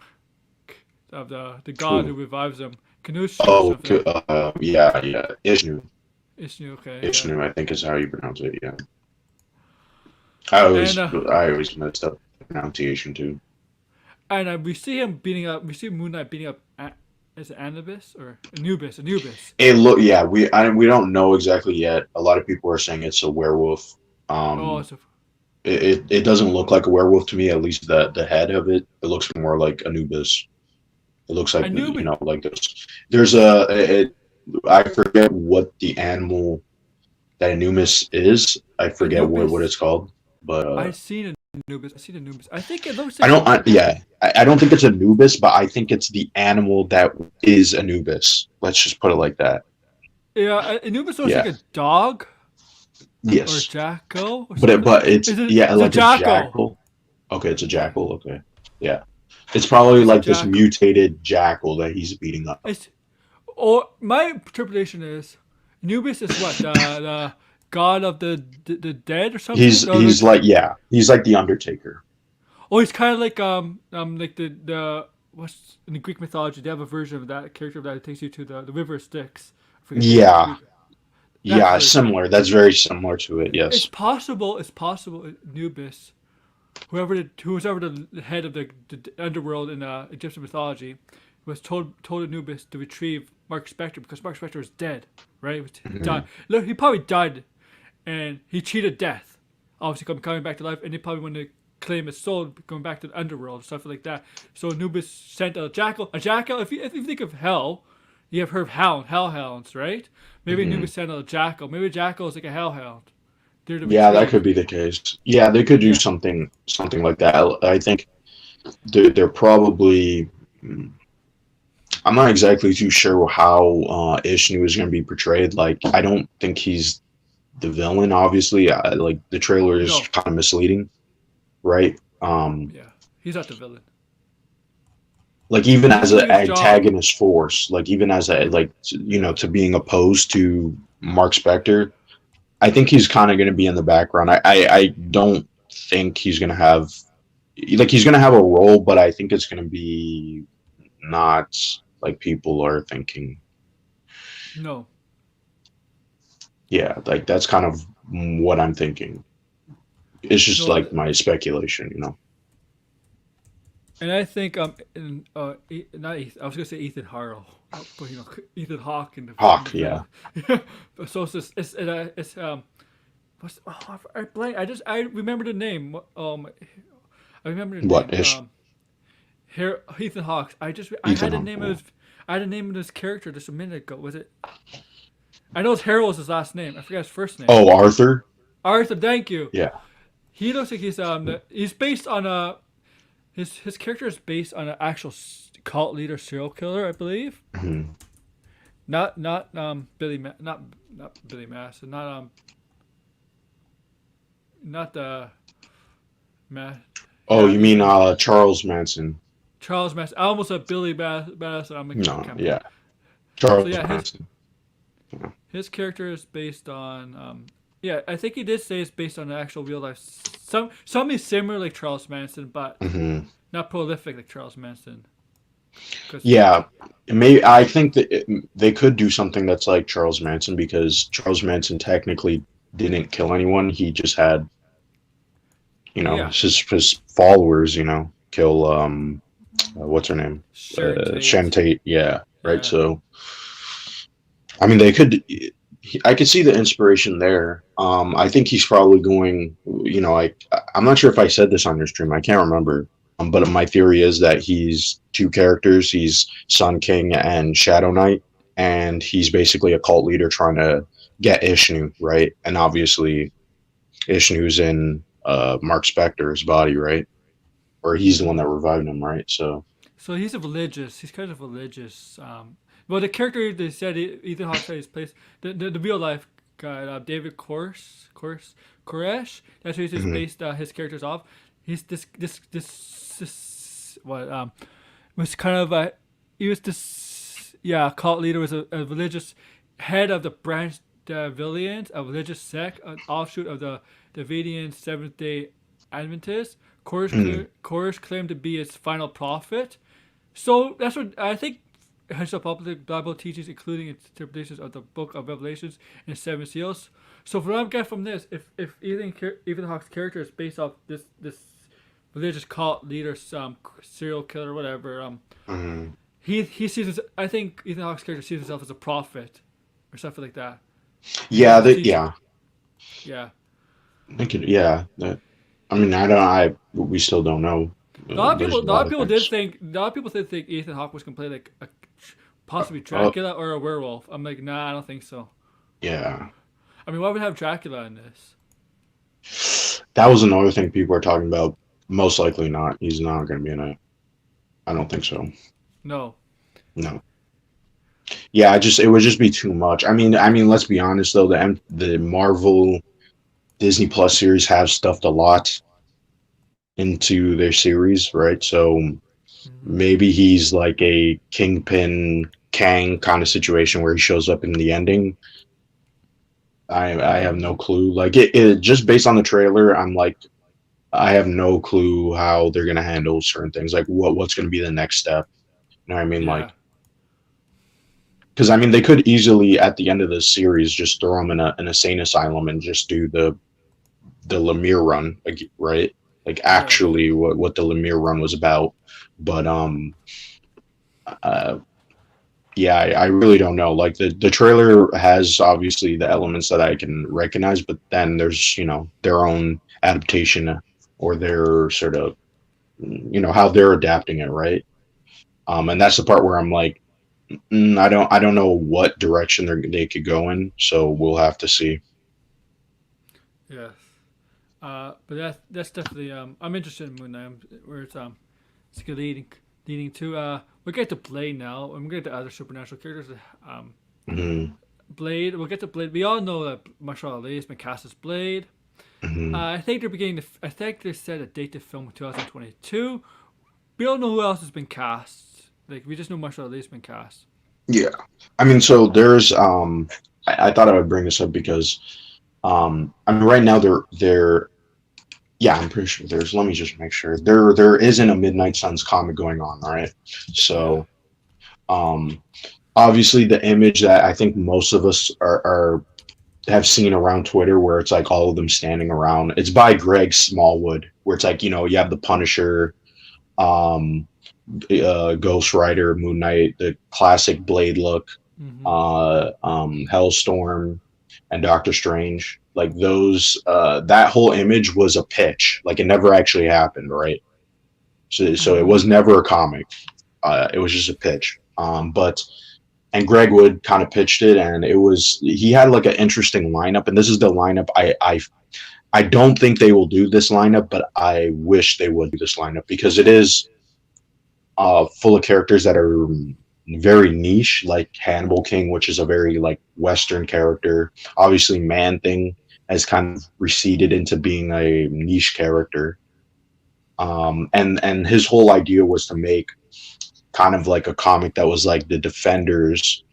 of the god who Who? revives him. Kanushu or Oh, something. yeah, yeah. Ishnu. Ishnu, okay, yeah. Ishnu, I think is how you pronounce it. Yeah. And I always messed up the pronunciation too. we see him beating up. We see Moon Knight beating up. Is it Anubis or Anubis? Anubis. Yeah, we don't know exactly yet. A lot of people are saying it's a werewolf. Oh, Um, so it doesn't look like a werewolf to me. At least the head of it. It looks more like Anubis. It looks like Anubis. like this. There's I forget what the animal that Anubis is. I forget what Anubis. it's called, but I've seen Anubis. I seen Anubis. I think it looks I like don't. a. Yeah, I don't think it's Anubis, but I think it's the animal that is Anubis. Let's just put it like that. Yeah, Anubis looks like Yeah. a dog or a Yes, jackal or but something. it's yeah It's a like a jackal. jackal. Okay, it's a Yeah, jackal. Okay, yeah, it's probably it's a like this jackal. mutated jackal that he's beating up. It's or my interpretation is Anubis is what the god of the dead or something? He's No, he's like yeah, he's like the Undertaker. oh, he's kind of like the what's in the Greek mythology? They have a version of that character that takes you to the river of Styx. I forget the name of the Yeah, Greek. That's yeah, version. similar. That's very similar to it. It's Yes. possible. It's possible. Anubis, whoever the head of the underworld in Egyptian mythology, was told Anubis to retrieve Mark Spector because Mark Spector was dead. Right? He died. Mhm. Look, he probably died, and he cheated death. Obviously, coming back to life, and he probably wanted to claim his soul, going back to the underworld, stuff like that. So Anubis sent a jackal. A jackal. If you think of hell, you have heard of hellhounds, right? Maybe Mhm. Anubis sent a jackal. Maybe a jackal is like a hellhound. They're to Yeah, that retrieve. could be the case. Yeah, they could do Yeah. something like that. I think they're probably. mm, I'm not exactly too sure how Ishnu is going to be portrayed. Like, I don't think he's the villain. Obviously, like the trailer is No. kind of misleading, right? Yeah. He's not the villain. Like even He's as an doing his job. antagonist force, like even as a like to being opposed to Mark Spector, I think he's kind of going to be in the background. I don't think he's going to have like he's going to have a role, but I think it's going to be not like people are thinking. No. Yeah, like that's kind of what I'm thinking. It's just No. like my speculation. And I think not Ethan, I was gonna say Ethan Harrow, but Ethan Hawke in the Hawk, yeah. film. But so it's what's I blank I remember the name. I remember the What name. ish? Ethan Hawke. I Ethan had the Hawke. name Yeah. of I had the name of this character just a minute ago. Was it? I know it's Harold is his last name. I forgot his first name. Oh, Arthur. Arthur. Thank you. Yeah. He looks like he's based on a his character is based on an actual cult leader serial killer, I believe. Mhm. Not not Billy Madison, not the Ma- Oh, yeah you he's mean Charles Manson? Charles Madison. I almost said Billy Madison. I'm like No, okay. yeah, So Charles yeah, Manson. Yeah. his character is based on yeah, I think he did say it's based on an actual real life something similar like Charles Manson, but Hmm. not prolific like Charles Manson. Cause Yeah, I think that they could do something that's like Charles Manson because Charles Manson technically didn't kill anyone. He just had, yeah, his followers, kill what's her name? Sharon Shannon Tate. Tate. Yeah, right. Yeah. So, I mean, they could. I could see the inspiration there. I think he's probably going. I'm not sure if I said this on your stream. I can't remember. But my theory is that he's two characters. He's Sun King and Shadow Knight, and he's basically a cult leader trying to get Ishnu, right? And obviously, Ishnu's in Mark Spector's body, right? Or he's the one Hmm. that revived him, right? So, So he's a religious. He's kind of religious. Well, the character they said Ethan Hawke said his place. The real life guy, David Koresh. That's who he's mhm. based his characters off. He's this what was kind of a he was this cult leader, was a religious head of the branch Davidians, a religious sect, an offshoot of the Davidian Seventh Day Adventists. Mhm. Koresh claimed to be its final prophet. So that's what I think. His public Bible teaches, including its interpretations of the Book of Revelations and Seven Seals. So, from what I'm getting from this, if Ethan Hawke's character is based off this religious cult leader, serial killer, whatever, Mhm. he sees his, I think Ethan Hawke's character sees himself as a prophet or something like that. Yeah, He's teaching, yeah. yeah. Yeah. I mean, I don't. We still don't know. There's a A lot lot of of people did things. think, a lot of people did think Ethan Hawke was gonna play like possibly Uh, Dracula or a werewolf. I'm like, nah, I don't think so. yeah. I mean, why would we have Dracula in this? That was another thing people are talking about. Most likely not. He's not going to be in it. I don't think so. No. No. Yeah, it would just be too much. I mean, let's be honest though. The Marvel Disney Plus series have stuffed a lot into their series, right? So Hmm. maybe he's like a Kingpin Kang kind of situation where he shows up in the ending. I have no clue. Like it just based on the trailer, I'm like I have no clue how they're gonna handle certain things. Like what's gonna be the next step. You know what I mean? Yeah, Like because I mean they could easily at the end of the series just throw him in a insane asylum and just do the Lemire run, like, right? Like yes, actually what the Lemire run was about. But uh yeah, I really don't know. Like the trailer has obviously the elements that I can recognize, but then there's, their own adaptation or their sort of, how they're adapting it, right? And that's the part where I'm like, I don't know what direction they could go in, so we'll have to see. yes. But that's definitely I'm interested in Moon Knight. Where it's leading to we'll get to Blade now, and we'll get to other supernatural characters. Hmm. Blade, we'll get to Blade. We all know that Marshall Ali has been cast as Blade. Hmm. I think they're beginning to. I think they set a date to film in 2022. We don't know who else has been cast. Like we just know Marshall Ali's been cast. Yeah, I mean, so there's I thought I would bring this up because I mean, right now they're yeah, I'm pretty sure there's. Let me just make sure there isn't a Midnight Suns comic going on, right? Yeah. So, um, obviously the image that I think most of us are have seen around Twitter, where it's like all of them standing around. It's by Greg Smallwood, where it's like you have the Punisher, um, Ghost Rider, Moon Knight, the classic Blade look, Mm-hmm. Hellstorm, and Doctor Strange. Like those, that whole image was a pitch. Like it never actually happened, right? So it Mm-hmm. was never a comic. It was just a pitch. But and Greg Wood kind of pitched it, and he had like an interesting lineup. And this is the lineup I don't think they will do this lineup, but I wish they would do this lineup because it is full of characters that are very niche, like Hannibal King, which is a very like Western character. Obviously, Man Thing has kind of receded into being a niche character. And his whole idea was to make kind of like a comic that was like the Defenders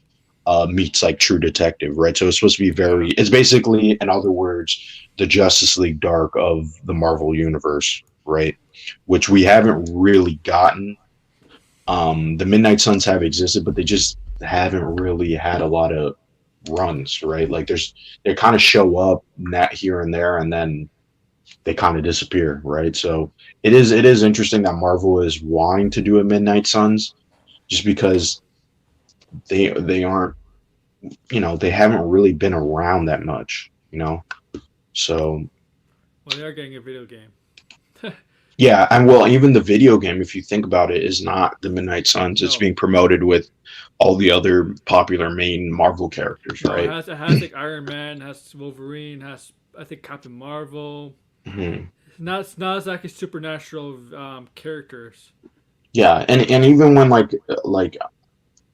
meets like True Detective, right? So it's supposed to be Yeah. it's basically, in other words, the Justice League Dark of the Marvel Universe, right? Which we haven't really gotten. The Midnight Suns have existed, but they just haven't really had a lot of runs, right? Like they kind of show up here and there, and then they kind of disappear, right? So it is interesting that Marvel is wanting to do a Midnight Suns, just because they aren't, they haven't really been around that much. So Well, they are getting a video game. yeah, and well, even the video game, if you think about it, is not the Midnight Suns. It's No, being promoted with all the other popular main Marvel characters, no, right? it has like Iron Man, has Wolverine, has I think Captain Marvel. Hmm. It's not exactly supernatural characters. Yeah, and even when like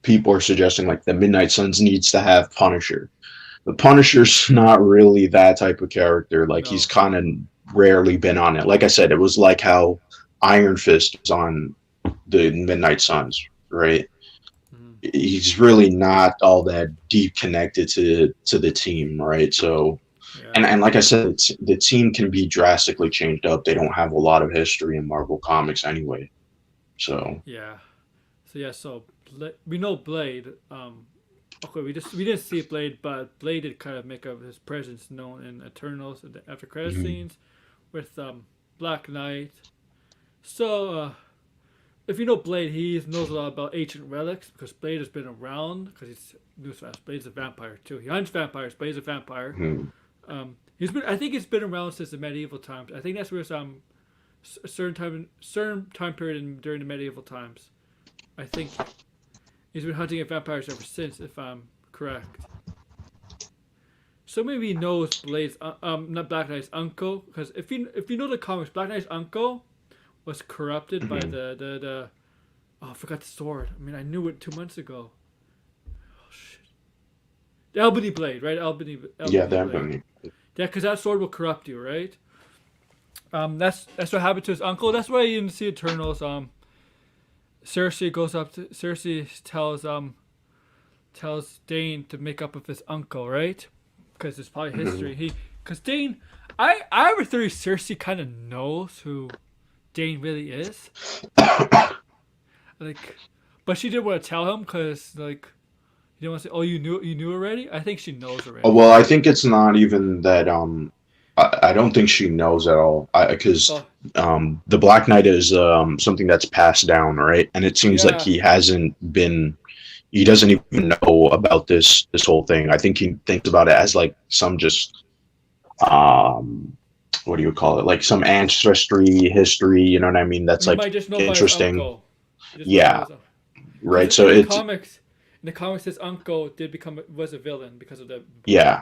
people are suggesting like the Midnight Suns needs to have Punisher. The Punisher's not really that type of character. Like he's No. kind of rarely been on it. Like I said, it was like how Iron Fist was on the Midnight Suns, right? Mm-hmm. He's really not all that deep connected to the team, right? So Yeah. and like I said, the team can be drastically changed up. They don't have a lot of history in Marvel Comics anyway. So Yeah. So yeah. So we know Blade. Okay, we didn't see Blade, but Blade did kind of make up his presence known in Eternals and the after credit mhm. scenes with Black Knight. So if you know Blade, he knows a lot about ancient relics because Blade has been around. Because he's newsflash, Blade's a vampire too. He hunts vampires. Blade's a vampire. Mhm. He's been. I think he's been around since the medieval times. I think that's where a certain time period during the medieval times. I think he's been hunting vampires ever since, if I'm correct. So maybe he knows Blade's not Black Knight's uncle, because if you know the comics, Black Knight's uncle was corrupted by Mhm. the oh, I forgot the sword. I mean, I knew it 2 months ago. Oh shit, the Albany Blade, right? Yeah, Albany that Blade. Yeah, because that sword will corrupt you, right? That's what happened to his uncle. That's why you didn't see Eternals. Cersei tells Dane to make up with his uncle, right? because it's probably Mhm. history. Because Dane, I have a theory Cersei kind of knows who Dane really is. Like, but she didn't want to tell him because like you don't want to say, "Oh, you knew already." I think she knows Oh, already. well, I think it's not even that. I don't think she knows at all. Because Oh, the Black Knight is something that's passed down, right? And it seems like yeah. he hasn't been. He doesn't even know about this whole thing. I think he thinks about it as like some just um, what do you call it? Like some ancestry history. You know what I mean? That's He like might just know about his interesting. uncle. He just might know Yeah, his uncle. Because right. So it's in the comics, his uncle did become was a villain because of the yeah.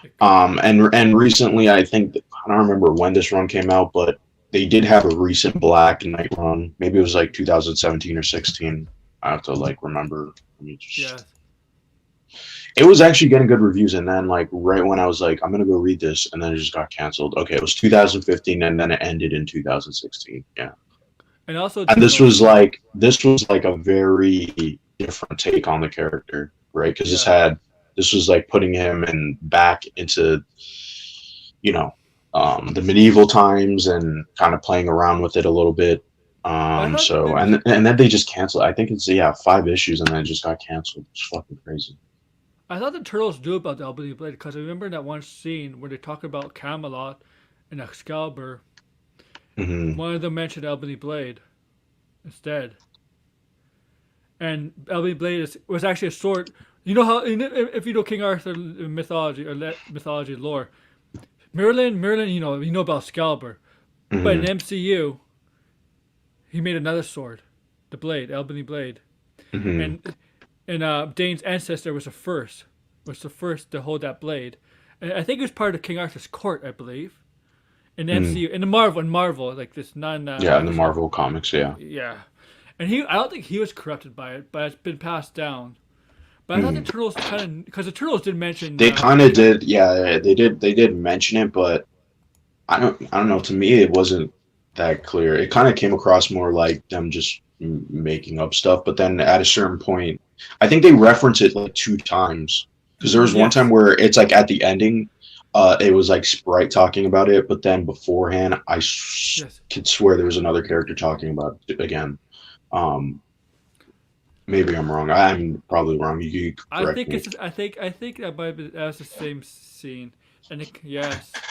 like, And recently, I think I don't remember when this run came out, but they did have a recent Black Knight run. Maybe it was like 2017 or 16. I have to like remember. Let me yeah. just. It was actually getting good reviews, and then like right when I was like, I'm gonna go read this, and then it just got canceled. Okay, it was 2015, and then it ended in 2016. Yeah, And also and Turtles. this was like a very different take on the character, right? Because Yeah. this was like putting him in back into you know, the medieval times and kind of playing around with it a little bit. But I thought So and then they just canceled. I think it's 5 issues and then it just got canceled. It's fucking crazy. the Turtles knew about the Albany Blade because I remember in that one scene where they talk about Camelot and Excalibur. Hmm. One of them mentioned Albany Blade instead, and Albany Blade was actually a sword. You know how if you know King Arthur mythology or mythology lore, Merlin, you know about Excalibur, but in Hmm. MCU he made another sword, the blade, Albany Blade, Hmm. and Dane's ancestor was the first to hold that blade, and I think it was part of King Arthur's court, I believe, in Hmm. MCU, in Marvel, like this non Yeah, in the actual, Marvel comics, yeah. yeah, and I don't think he was corrupted by it, but it's been passed down. But I thought the Hmm. Turtles kind of because the Turtles did mention They kind of did, yeah. They did mention it, but I don't know. To me, it wasn't that clear. It kind of came across more like them just making up stuff. But then at a certain point, I think they reference it like 2 times because there was one time yes, where it's like at the ending, it was like Sprite talking about it, but then beforehand, yes. could swear there was another character talking about it again. Um, maybe I'm wrong. I'm probably wrong. You could I correct think me. it's I think that might be that's the same scene, and yes,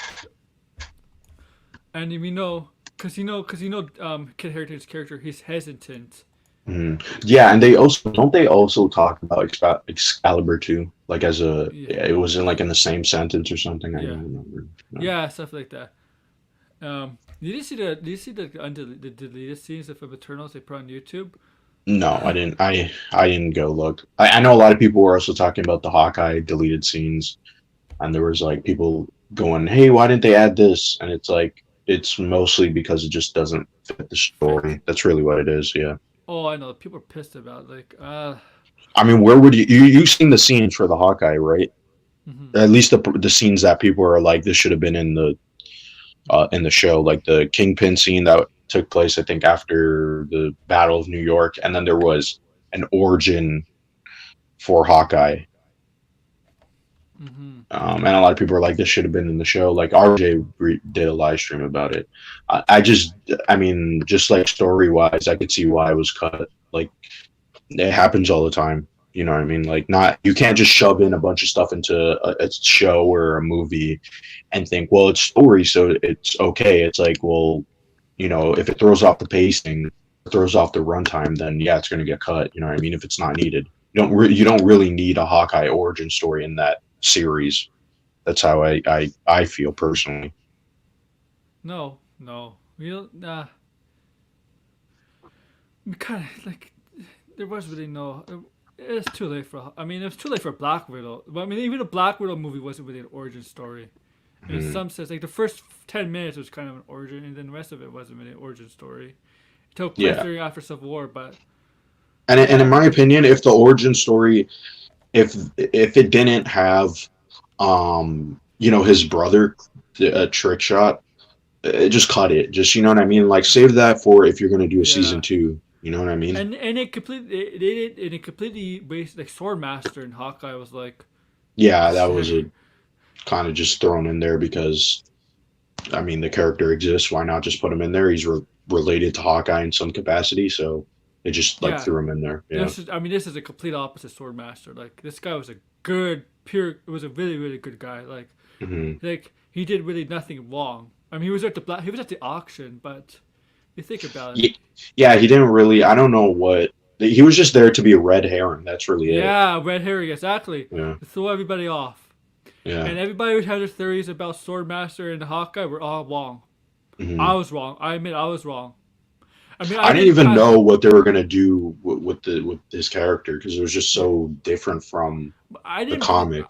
and because Kid Harington's character, he's hesitant. Mhm. Yeah, and they also don't they also talk about Excalibur too, like as a Yeah, yeah, it was in like in the same sentence or something. I yeah, don't remember. No, yeah, stuff like that. Did you see the deleted scenes of Eternals they put on YouTube? no, I didn't. I didn't go look. I know a lot of people were also talking about the Hawkeye deleted scenes, and there was like people going, "Hey, why didn't they add this?" And it's like it's mostly because it just doesn't fit the Fit. story. That's really what it is. Yeah. Oh, I know. People are pissed about I mean, where would you've seen the scenes for the Hawkeye, right? mhm. At least the scenes that people are like, this should have been in the show, like the Kingpin scene that took place, I think, after the Battle of New York, and then there was an origin for Hawkeye. Mhm. And a lot of people are like, this should have been in the show. Like RJ did a live stream about it. I just, I mean, just like story wise, I could see why it was cut. Like it happens all the time. You know what I mean? Like not, you can't just shove in a bunch of stuff into a show or a movie and think, well, it's story, so it's okay. It's like, well, if it throws off the pacing, throws off the runtime, then yeah, it's going to get cut. You know what I mean? If it's not needed, you don't really need a Hawkeye origin story in that series. That's how I feel personally. No, no. We don't. We kind of like there was really no. It's too late for. I mean, it was too late for Black Widow. But I mean, even the Black Widow movie wasn't really an origin story. In Mhm. some sense, like the first 10 minutes was kind of an origin, and then the rest of it wasn't really an origin story. It took place Yeah, during after Civil War, but and in yeah, my opinion, if the origin story, if it didn't have, his brother, a trick shot, just cut it. Just what I mean. Like save that for if you're gonna do a season yeah, two. You know what I mean? and it completely they did and it completely based like Swordmaster and Hawkeye was like Yeah, that was a kind of just thrown in there because I mean the character exists. Why not just put him in there? He's related to Hawkeye in some capacity, so they just like Yeah, threw him in there. Yeah. this is a complete opposite Swordmaster. Like this guy was a good pure. It was a really really good guy. Hmm. Like he did really nothing wrong. I mean, he was at the auction, but you think about it. Yeah, he didn't really. I don't know what. He was just there to be a red herring. That's really it. Yeah, red herring exactly. Yeah. To throw everybody off, Yeah. and everybody who had their theories about Swordmaster and Hawkeye were all wrong. Hmm. I was wrong. I admit I was wrong. I mean, I didn't even know what they were gonna do with his character because it was just so different from I the didn't believe, comic.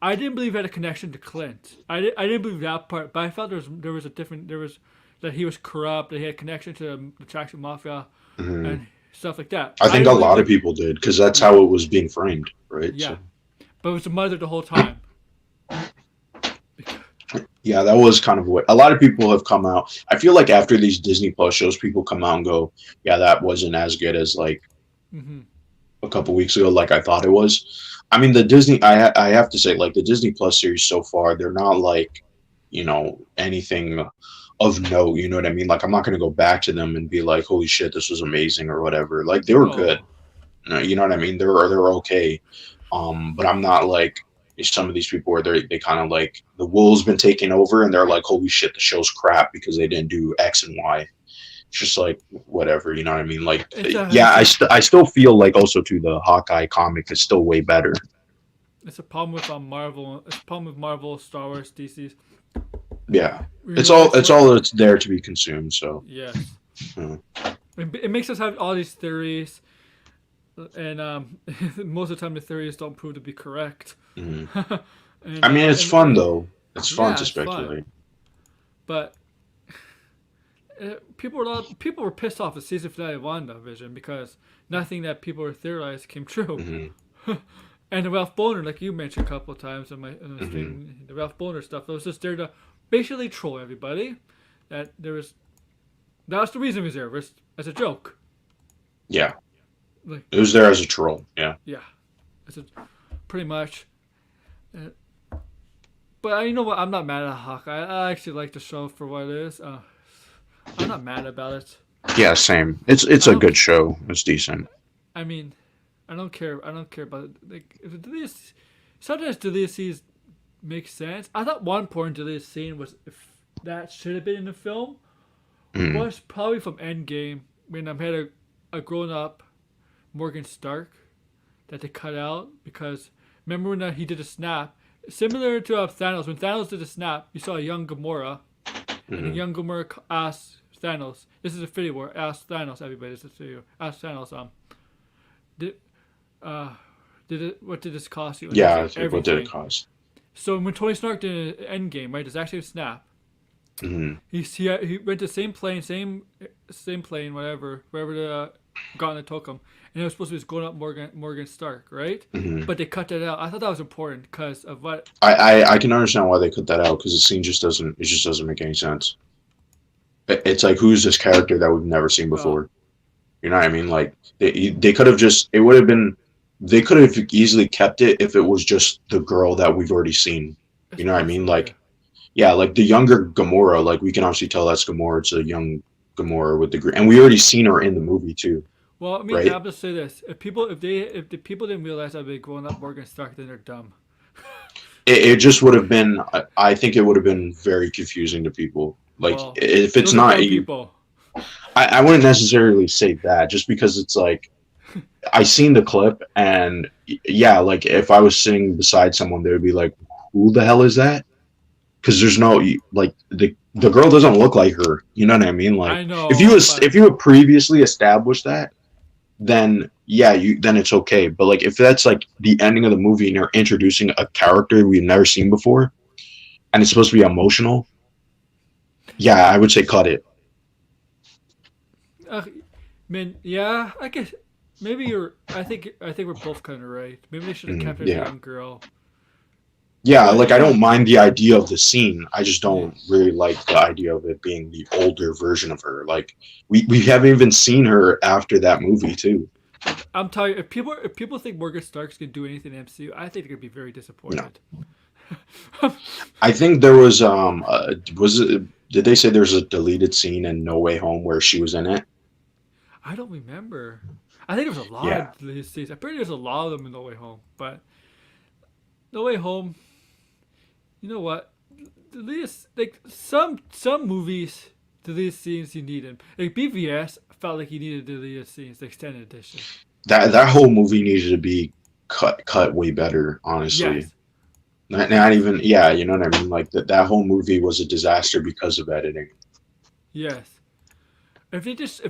I didn't believe he had a connection to Clint. I didn't believe that part, but I felt there was a different there was that he was corrupt, that he had connection to the Traction Mafia Hmm. and stuff like that. I I think a didn't believe lot of that. people did because that's how it was being framed, right? Yeah, So but it was the mother the whole time. yeah, that was kind of what a lot of people have come out. I feel like after these Disney Plus shows, people come out and go, "Yeah, that wasn't as good as like Hmm. a couple weeks ago, like I thought it was." I mean, the Disney, I have to say, like the Disney Plus series so far, they're not like, anything of note. You know what I mean? Like I'm not gonna go back to them and be like, "Holy shit, this was amazing" or whatever. Like they were good. No, You know what I mean? They're okay. But I'm not like some of these people where they kind of like the wool's been taken over and they're like, holy shit, the show's crap because they didn't do X and Y. It's just like whatever, you know what I mean? Like, yeah, it's a I still feel like also too the Hawkeye comic is still way better. it's a problem with Marvel. It's a problem with Marvel, Star Wars, DC's. Yeah, You know, it's it's what. all that's there to be consumed. So Yes, uh, it makes us have all these theories, and most of the time the theories don't prove to be correct. mhm. and I mean, it's and fun though. It's fun yeah, to it's fun. speculate. But people were pissed off at season finale of WandaVision because nothing that people were theorized came true. Hmm. And the Ralph Boner, like you mentioned a couple of times in the Hmm. stream, the Ralph Boner stuff, that was just there to basically troll everybody. That was the reason he was there, was as a joke. Yeah, Like, it was there as a troll. Yeah. yeah, it's a, pretty much. Uh, but you know what? I'm not mad at Hawkeye. I actually like the show for what it is. I'm not mad about it. Yeah, same. It's I a don't. good show. It's decent. I mean, I don't care. I don't care about it. Like if the deleted, sometimes deleted scenes make sense. I thought one point deleted scene was if that should have been in the film Mm. was probably from Endgame when I had a grown up Morgan Stark that they cut out because remember when he did a snap similar to Thanos when Thanos did a snap you saw a young Gamora and the Mm. young Gamora asked Thanos this is a video where asked Thanos everybody this is a video asked Thanos did uh what did this cost you and he Yeah, said it's like, what did it everything. cost? So when Tony Stark did an Endgame right this actually a snap Mm. he went to the same plane, same plane, whatever, wherever the gauntlet took him, and it was supposed to be going up Morgan Stark, right? Hmm. But they cut that out. I thought that was important because of what. I can understand why they cut that out because the scene just doesn't make any sense. It's like who's this character that we've never seen Well, before? You know what I mean? Like they could have just it would have been they could have easily kept it if it was just the girl that we've already seen. I You know what I suppose mean? so. Yeah. Like yeah, like the younger Gamora, like we can obviously tell that's Gamora. It's a young Gamora with the green, and we already seen her in the movie too, Well, I mean, right? I'll just say this: if the people didn't realize that they growing up Morgan Stark, then they're dumb. It just would have been. I think it would have been very confusing to people. Like Well, if it's those are not, dumb people. I wouldn't necessarily say that just because it's like I seen the clip and yeah, like if I was sitting beside someone, they would be like, "Who the hell is that?" Because there's no like the girl doesn't look like her. You know what I mean? Like I know, but if you had previously established that, then yeah, then it's okay. But like if that's like the ending of the movie and you're introducing a character we've never seen before and it's supposed to be emotional, yeah, I would say cut it. I mean, yeah, I guess maybe you're. I think we're both kind of right. Maybe they should have kept it a Yeah. young girl. Yeah, But like you I know, don't mind the idea of the scene. I just yeah. don't really like the idea of it being the older version of her. Like we haven't even seen her after that movie too. I'm telling you, if people think Morgan Stark's gonna do anything in MCU, I think they're gonna be very No. disappointed. I think there was it, did they say there's a deleted scene in No Way Home where she was in it? I don't remember. I think there was a lot Yeah. of these scenes. I'm pretty there's a lot of them in No Way Home, but No Way Home. You know what? These like some movies, deleted scenes you need them. Like BVS felt like you needed deleted scenes, the extended edition. That whole movie needed to be cut way better, honestly. Yes, Not even, yeah, you know what I mean? Like that whole movie was a disaster because of editing. yes. If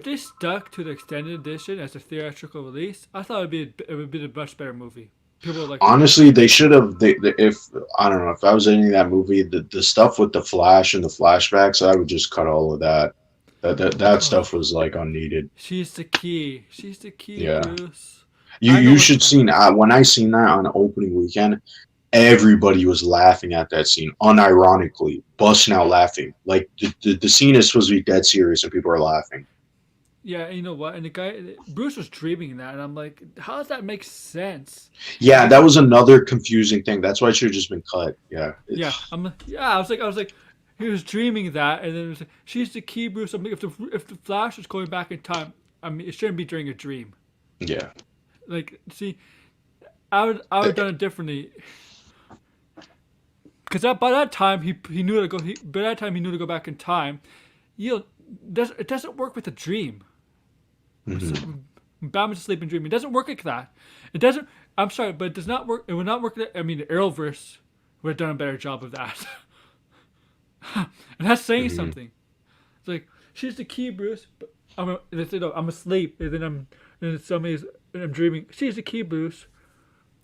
they stuck to the extended edition as a theatrical release, I thought it would be a much better movie. People would like it more. Honestly, they should have. If I don't know if I was editing that movie, the stuff with the Flash and the flashbacks, I would just cut all of that. That Oh, stuff was like unneeded. she's the key. She's the key, Yeah, Bruce. you I know you what. should see. When I seen that on opening weekend, everybody was laughing at that scene, unironically, busting out laughing. Like the scene is supposed to be dead serious, and people are laughing. Yeah, and you know what? And the guy Bruce was dreaming that, and I'm like, how does that make sense? Yeah, Like, that was another confusing thing. That's why it should have just been cut. Yeah, yeah, I was like, he was dreaming that, and then it was like, she's the key, Bruce. I'm like, if the Flash was going back in time, I mean, it shouldn't be during a dream. yeah. Like, see, I would have done it differently, because by that time he knew to go. By that time he knew to go back in time. You know, it doesn't work with a dream. Hmm. Batman's a sleeping dream. It doesn't work like that. It doesn't. I'm sorry, but it does not work. It would not work. I mean, the Arrowverse would have done a better job of that. And that's saying Hmm. something. It's like she's the key, Bruce. But I'm asleep, and then I'm dreaming. She's the key, Bruce.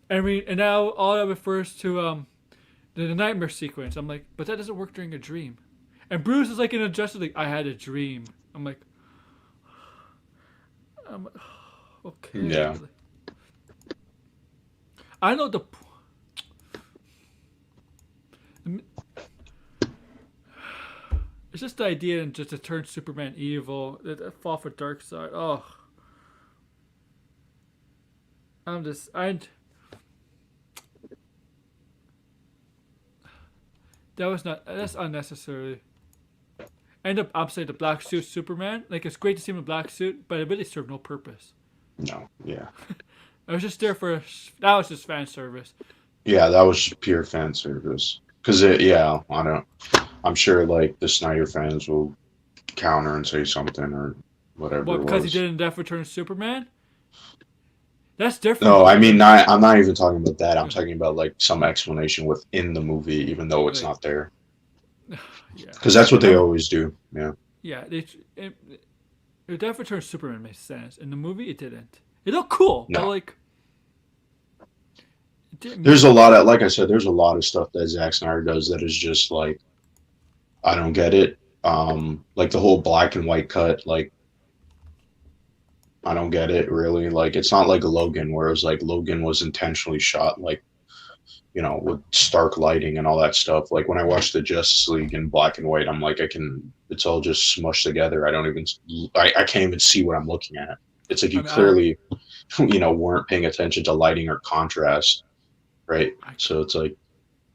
I mean, and now all that refers to the nightmare sequence. I'm like, but that doesn't work during a dream. And Bruce is like in a Justice League. I had a dream. I'm like, I'm okay. Yeah. I know it's just the idea and just to turn Superman evil, fall for dark side. Oh, I that was not that's unnecessary. End up opposite the black suit Superman. Like it's great to see him in a black suit, but it really served no purpose. No. Yeah. I was just there for that was just fan service. Yeah, that was pure fan service. Cause yeah, I don't. I'm sure like the Snyder fans will counter and say something or whatever What it because he was. did in Death Returns Superman? That's different No, though. I mean, Like not. I'm not even talking about that. I'm yeah, talking about like some explanation within the movie, even though it's like not there. yeah, Because that's what they Death, always do. Yeah. yeah. Death Returns Superman makes sense. In the movie, it didn't. It looked cool, but No. like it didn't There's mean a lot anything. of, like I said, there's a lot of stuff that Zack Snyder does that is just like I don't get it. Like the whole black and white cut, like I don't get it really. Like it's not like Logan, where it was like Logan was intentionally shot like with stark lighting and all that stuff. Like when I watch the Justice League in black and white, I'm like, it's all just smushed together. I can't even see what I'm looking at. It's like I you mean, clearly, weren't paying attention to lighting or contrast, right? I, So it's like,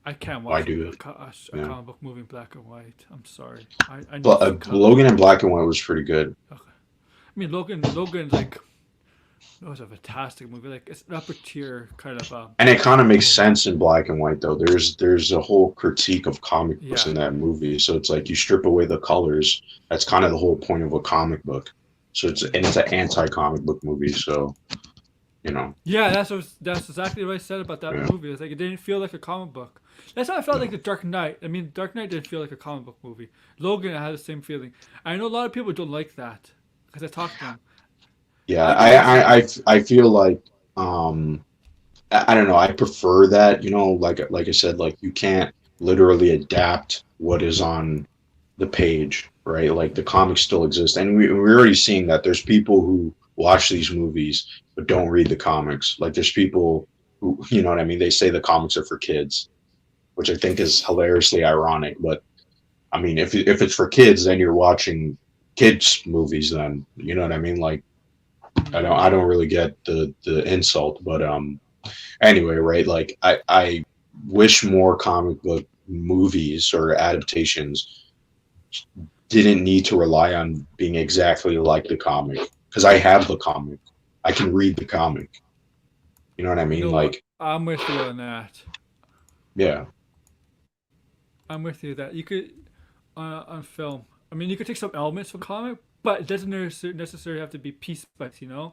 I can't why watch do it? a Yeah. comic book movie in black and white. I'm sorry. I need But to see color. Logan in black and white was pretty good. Okay. I mean, Logan's like it was a fantastic movie. Like it's an upper tier kind of And it kind of makes movie. sense in black and white, though. There's a whole critique of comic books Yeah. in that movie. So it's like you strip away the colors. That's kind of the whole point of a comic book. So it's an anti-comic book movie. So Yeah, that's exactly what I said about that yeah, movie. It's like it didn't feel like a comic book. That's how I felt like no, the Dark Knight. I mean, Dark Knight didn't feel like a comic book movie. Logan had the same feeling. I know a lot of people don't like that because I talked to them. yeah. I can understand. I feel like I don't know. I prefer that. Like I said, like you can't literally adapt what is on the page, right? Like the comics still exist, and we're already seeing that. There's people who watch these movies but don't read the comics. Like there's people who, you know what I mean? They say the comics are for kids, which I think is hilariously ironic. But I mean, if it's for kids, then you're watching kids movies. Then you know what I mean? Like I don't Yeah. really get the insult, but anyway, right? Like I wish more comic book movies or adaptations didn't need to rely on being exactly like the comic, because I have the comic. I can read the comic. You know what I You mean? know what? Like, I'm with you on that. yeah. I'm with you that you could on film. I mean, you could take some elements from comic, but it doesn't necessarily have to be piece by piece. You know,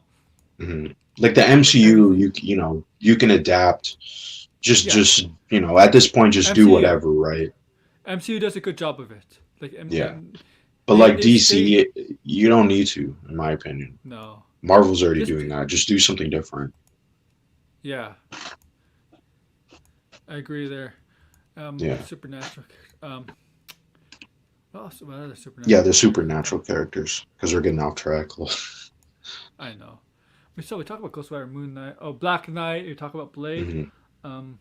hmm Like the like MCU, everything. you know, you can adapt. Yeah, At this point, just do MCU. whatever, right? MCU does a good job of it. Like Yeah. and But like they stay. DC, you don't need to, in my opinion. No, Marvel's already just doing that. Just do something different. yeah, I agree there. Yeah. Supernatural. Um, what other Yeah, supernatural the characters? supernatural characters, because we're getting off track. I know. We talk about Ghost Rider, Moon Knight. Oh, Black Knight. We talk about Blade. hmm Um,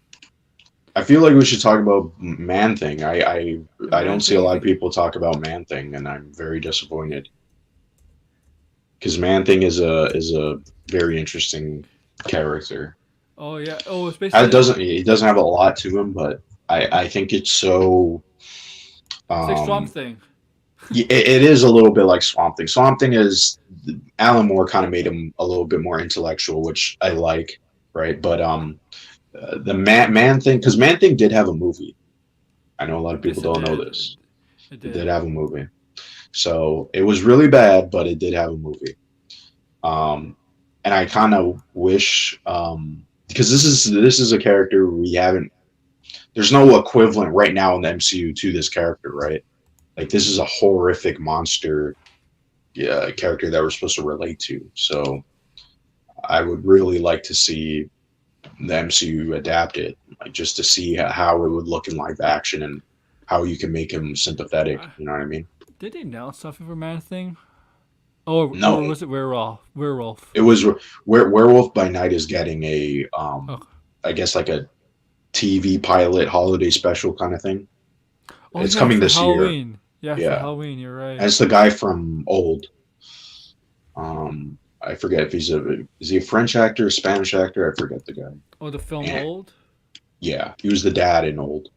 I feel like we should talk about Man Thing. I don't Man see a lot of Thing. people talk about Man Thing, and I'm very disappointed because Man Thing is a very interesting character. Oh yeah. Oh, it's It basically doesn't he doesn't have a lot to him, but I think it's so it's like Swamp um Thing. it is a little bit like Swamp Thing. Swamp Thing is Alan Moore kind of made him a little bit more intellectual, which I like, right? But the Man Thing, because Man Thing did have a movie. I know a lot of people Yes, it don't know did. this. It It did did. have a movie. So it was really bad, but it did have a movie. Um, and I kind of wish, because this is a character we haven't. There's no equivalent right now in the MCU to this character, right? Like this is a horrific monster, yeah, character that we're supposed to relate to. So I would really like to see the MCU adapt it, like just to see how it would look in live action and how you can make him sympathetic. Uh, You know what I mean? did they announce something for Man Thing? Or No, was it Werewolf? Werewolf. it was Werewolf by Night is getting a Oh, I guess like a TV pilot holiday special kind of thing. oh It's yeah, coming for this year. Halloween. Yeah, for Yeah, Halloween. You're and right. it's the guy from Old. I forget if is he a French actor, a Spanish actor? I forget the guy. Oh, the film And Old. yeah, he was the dad in Old.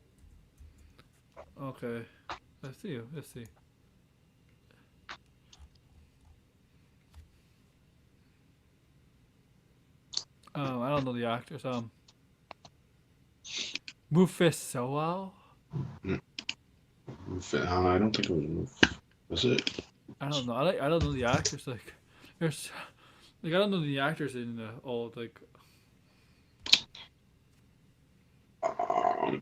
Okay. Let's see. Let's see. I don't know the actors. Rufus Sewell. I don't think it was it? I don't know. I don't know the actors. Like, there's like I don't know the actors in the old like. Um,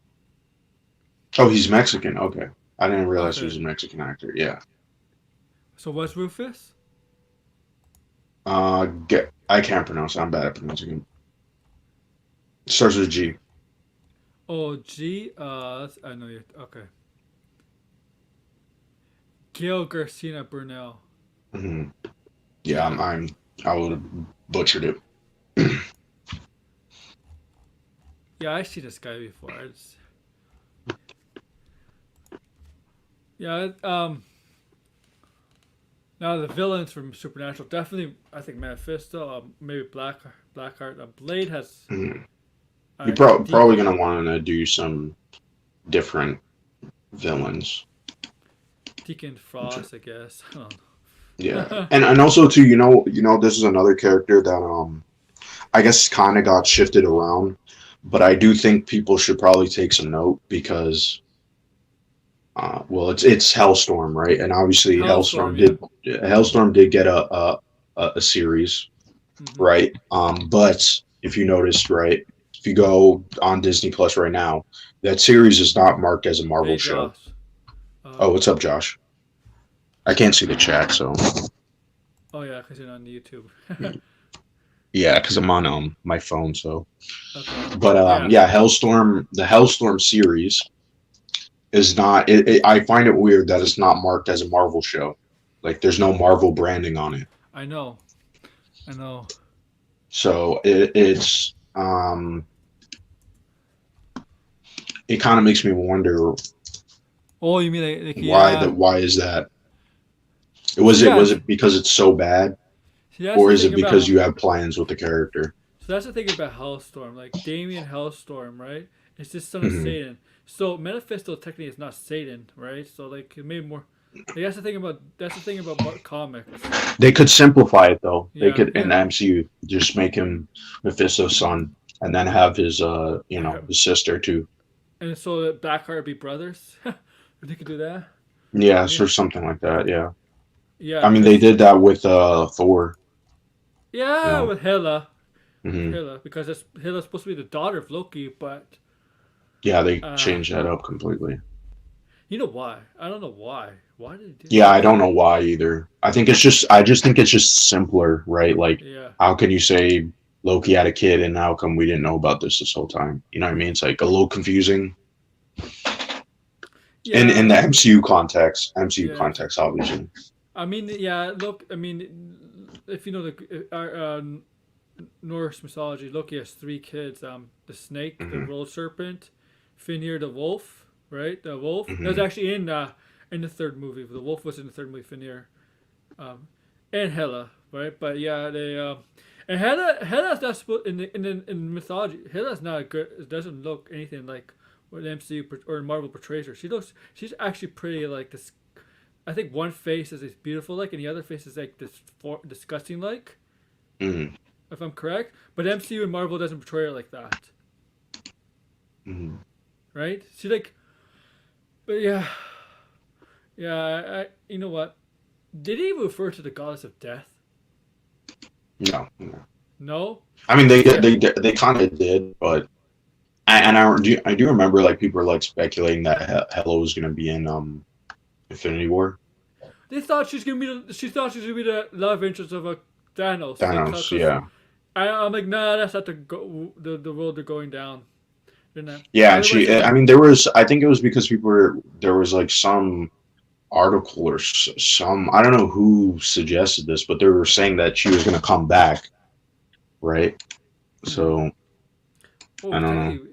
oh, he's Mexican. Okay, I didn't realize he Okay. was a Mexican actor. Yeah. So what's Rufus? I can't pronounce it. I'm bad at pronouncing it. It starts with G. Oh, G. I know you. Okay. Gail Garcia Bernal. hmm Yeah, Yeah. I would have butchered it. Yeah, I see this guy before. Yeah. Now the villains from Supernatural definitely. I think Mephisto. Maybe Blackheart. Blade has. Mhm. You're probably Deacon. gonna want to do some different villains. Deacon Frost. I guess. I don't Yeah, know. and also too, this is another character that I guess kind of got shifted around, but I do think people should probably take some note because well, it's Hellstorm, right? And obviously Hellstorm. Yeah. Hellstorm did get a series, Hmm. right? But if you noticed, right, if you go on Disney Plus right now, that series is not marked as a Marvel Hey show. Josh. Oh, Uh, what's up, Josh? I can't see the chat, so oh yeah, because you're on YouTube. yeah, because I'm on my phone. So, Okay. but Yeah. yeah, the Hellstorm series is not. I find it weird that it's not marked as a Marvel show. Like, there's no Marvel branding on it. I know. I know. So it kind of makes me wonder Oh, you mean yeah. why is that? Was Yeah. it because it's so bad, See, that's or the is thing it because about. you have plans with the character? So that's the thing about Hellstorm. Like Damien Hellstorm, right? It's just son of Mhm. Satan. So Mephisto technically is not Satan, right? So like it made more. Like, that's the thing about comics. They could simplify it though. They Yeah, could in the MCU just make him Mephisto's son, and then have his his sister too. and so that Blackheart be brothers. They could do that. Yeah, Yeah, or something like that. Yeah. yeah, I mean, they because did that with Thor. You yeah, know. with Hela, Hmm. Because Hela's supposed to be the daughter of Loki, but Yeah, they uh, changed that up completely. you know why? I don't know why. Why did they do Yeah, that? I don't know why either. I just think it's just simpler, right? Like, Yeah, how can you say Loki had a kid and how come we didn't know about this whole time? You know what I mean? It's like a little confusing in yeah, the MCU yeah. context, obviously. I mean, yeah. Look, I mean, if you know the Norse mythology, Loki has three kids. The snake, the Hmm. world serpent, Fenrir the wolf, right? The wolf. That was Hmm. actually in the third movie. The wolf was in the third movie, Fenrir, um, and Hela, right? But yeah, they and Hela's not supposed in mythology. Hela's not a good. It doesn't look anything like what the MCU or Marvel portrays her. She's actually pretty like this. I think one face is beautiful like, and the other face is like disgusting like. Hmm. If I'm correct, but MCU and Marvel doesn't portray her like that, Hmm. right? She like, but yeah, yeah. I you know what? Did he refer to the goddess of death? No, no. No. I mean, Yeah. they kind of did, but I do remember like people were like speculating that Hela was gonna be in Infinity War. They thought she's gonna be. She thought she was gonna be the love interest of a Thanos. They thought Thanos, because yeah. I'm like, nah, that's not the road they're going down. They're not. Yeah, and Otherwise, I mean, I think it was because there was like some article or some, I don't know who suggested this, but they were saying that she was going to come back, right? mm-hmm. So, I Oh, don't know. technically,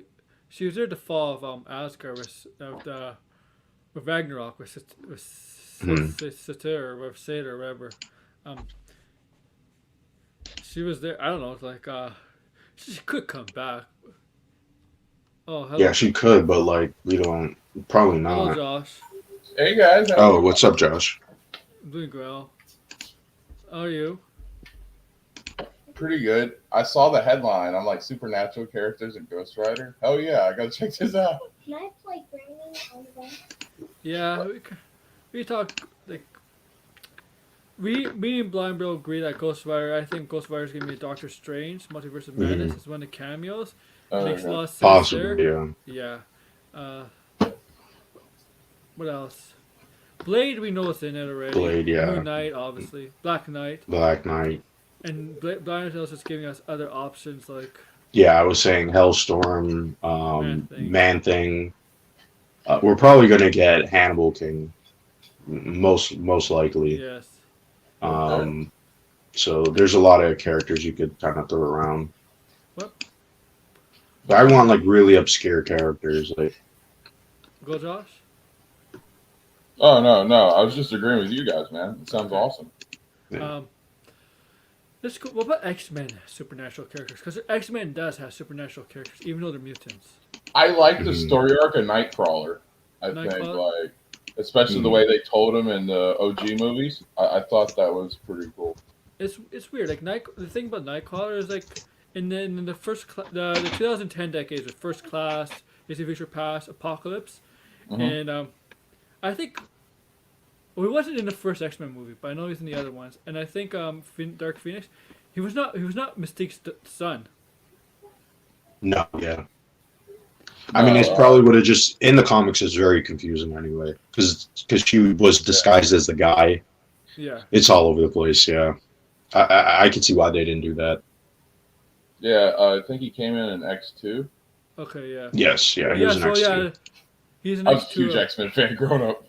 she was there at the fall of Asgard with Ragnarok with Hmm. Satyr or with Satyr or whatever. Um, she was there. I don't know. It's like she could come back. Oh, Yeah, hello, she could, but like, we don't, probably hello, not. Josh. Hey guys, how you Oh, doing? what's up, Josh? I'm doing well. How are you? Pretty good. I saw the headline. I'm like Supernatural characters in Ghost Rider. Hell yeah, I gotta check this out. Can I play Brandon on the bench? Yeah, we talk like me and Blind Bill agree that Ghost Rider. I think Ghost Rider is gonna be Doctor Strange. Multiverse of Madness Hmm. is one of the cameos. Oh, Makes a okay. lot of sense there. Possibly, yeah. Yeah. Uh, what else? Blade, we know what's in it already. Blade, yeah. Moon Knight, obviously. Black Knight. Black Knight. And Blind is just giving us other options like Yeah, I was saying Hellstorm, Man Thing. Man Thing. We're probably going to get Hannibal King, most likely. Yes. Um, so there's a lot of characters you could kind of throw around. What? But I want like really obscure characters. Like, Go, Josh. Oh no, I was just agreeing with you guys, man. It sounds awesome. yeah. Let's go. What about X-Men supernatural characters? Because X-Men does have supernatural characters, even though they're mutants. I like the Mhm. story arc of Nightcrawler. I think Nightcrawler? like, especially the Mhm. way they told him in the OG movies. I thought that was pretty cool. It's weird. Like the thing about Nightcrawler is like in the first the 2010 decades with First Class, Days of Future Past, Apocalypse, Mhm. and I think. Well, he wasn't in the first X-Men movie, but I know he's in the other ones. And I think Dark Phoenix, he was not Mystique's son. No, yeah. I mean, it's probably would have just in the comics. It's very confusing anyway, because she was disguised as the guy. Yeah. It's all over the place. Yeah, I can see why they didn't do that. Yeah, I think he came in X2. Okay. Yeah. Yes, yeah, he Yeah. was an So X2. yeah, he's an I was a X2. huge X-Men fan growing up.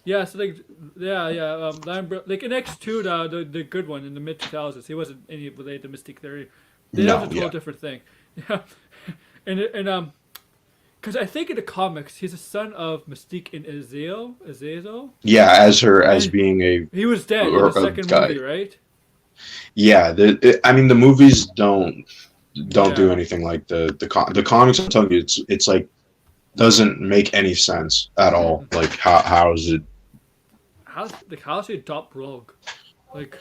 Yeah. So like yeah. Like in X2, the good one in the mid 2000s, he wasn't any related to Mystique Theory. That No, was a total yeah, different thing. Yeah. And because I think in the comics he's a son of Mystique and Azazel. yeah, as And being a he was dead in or the second guy. movie, right? Yeah, I mean the movies don't do Yeah. anything like the comics. I'm telling you, it's like doesn't make any sense at all. Like how is it? How's he adopt Rogue? Like,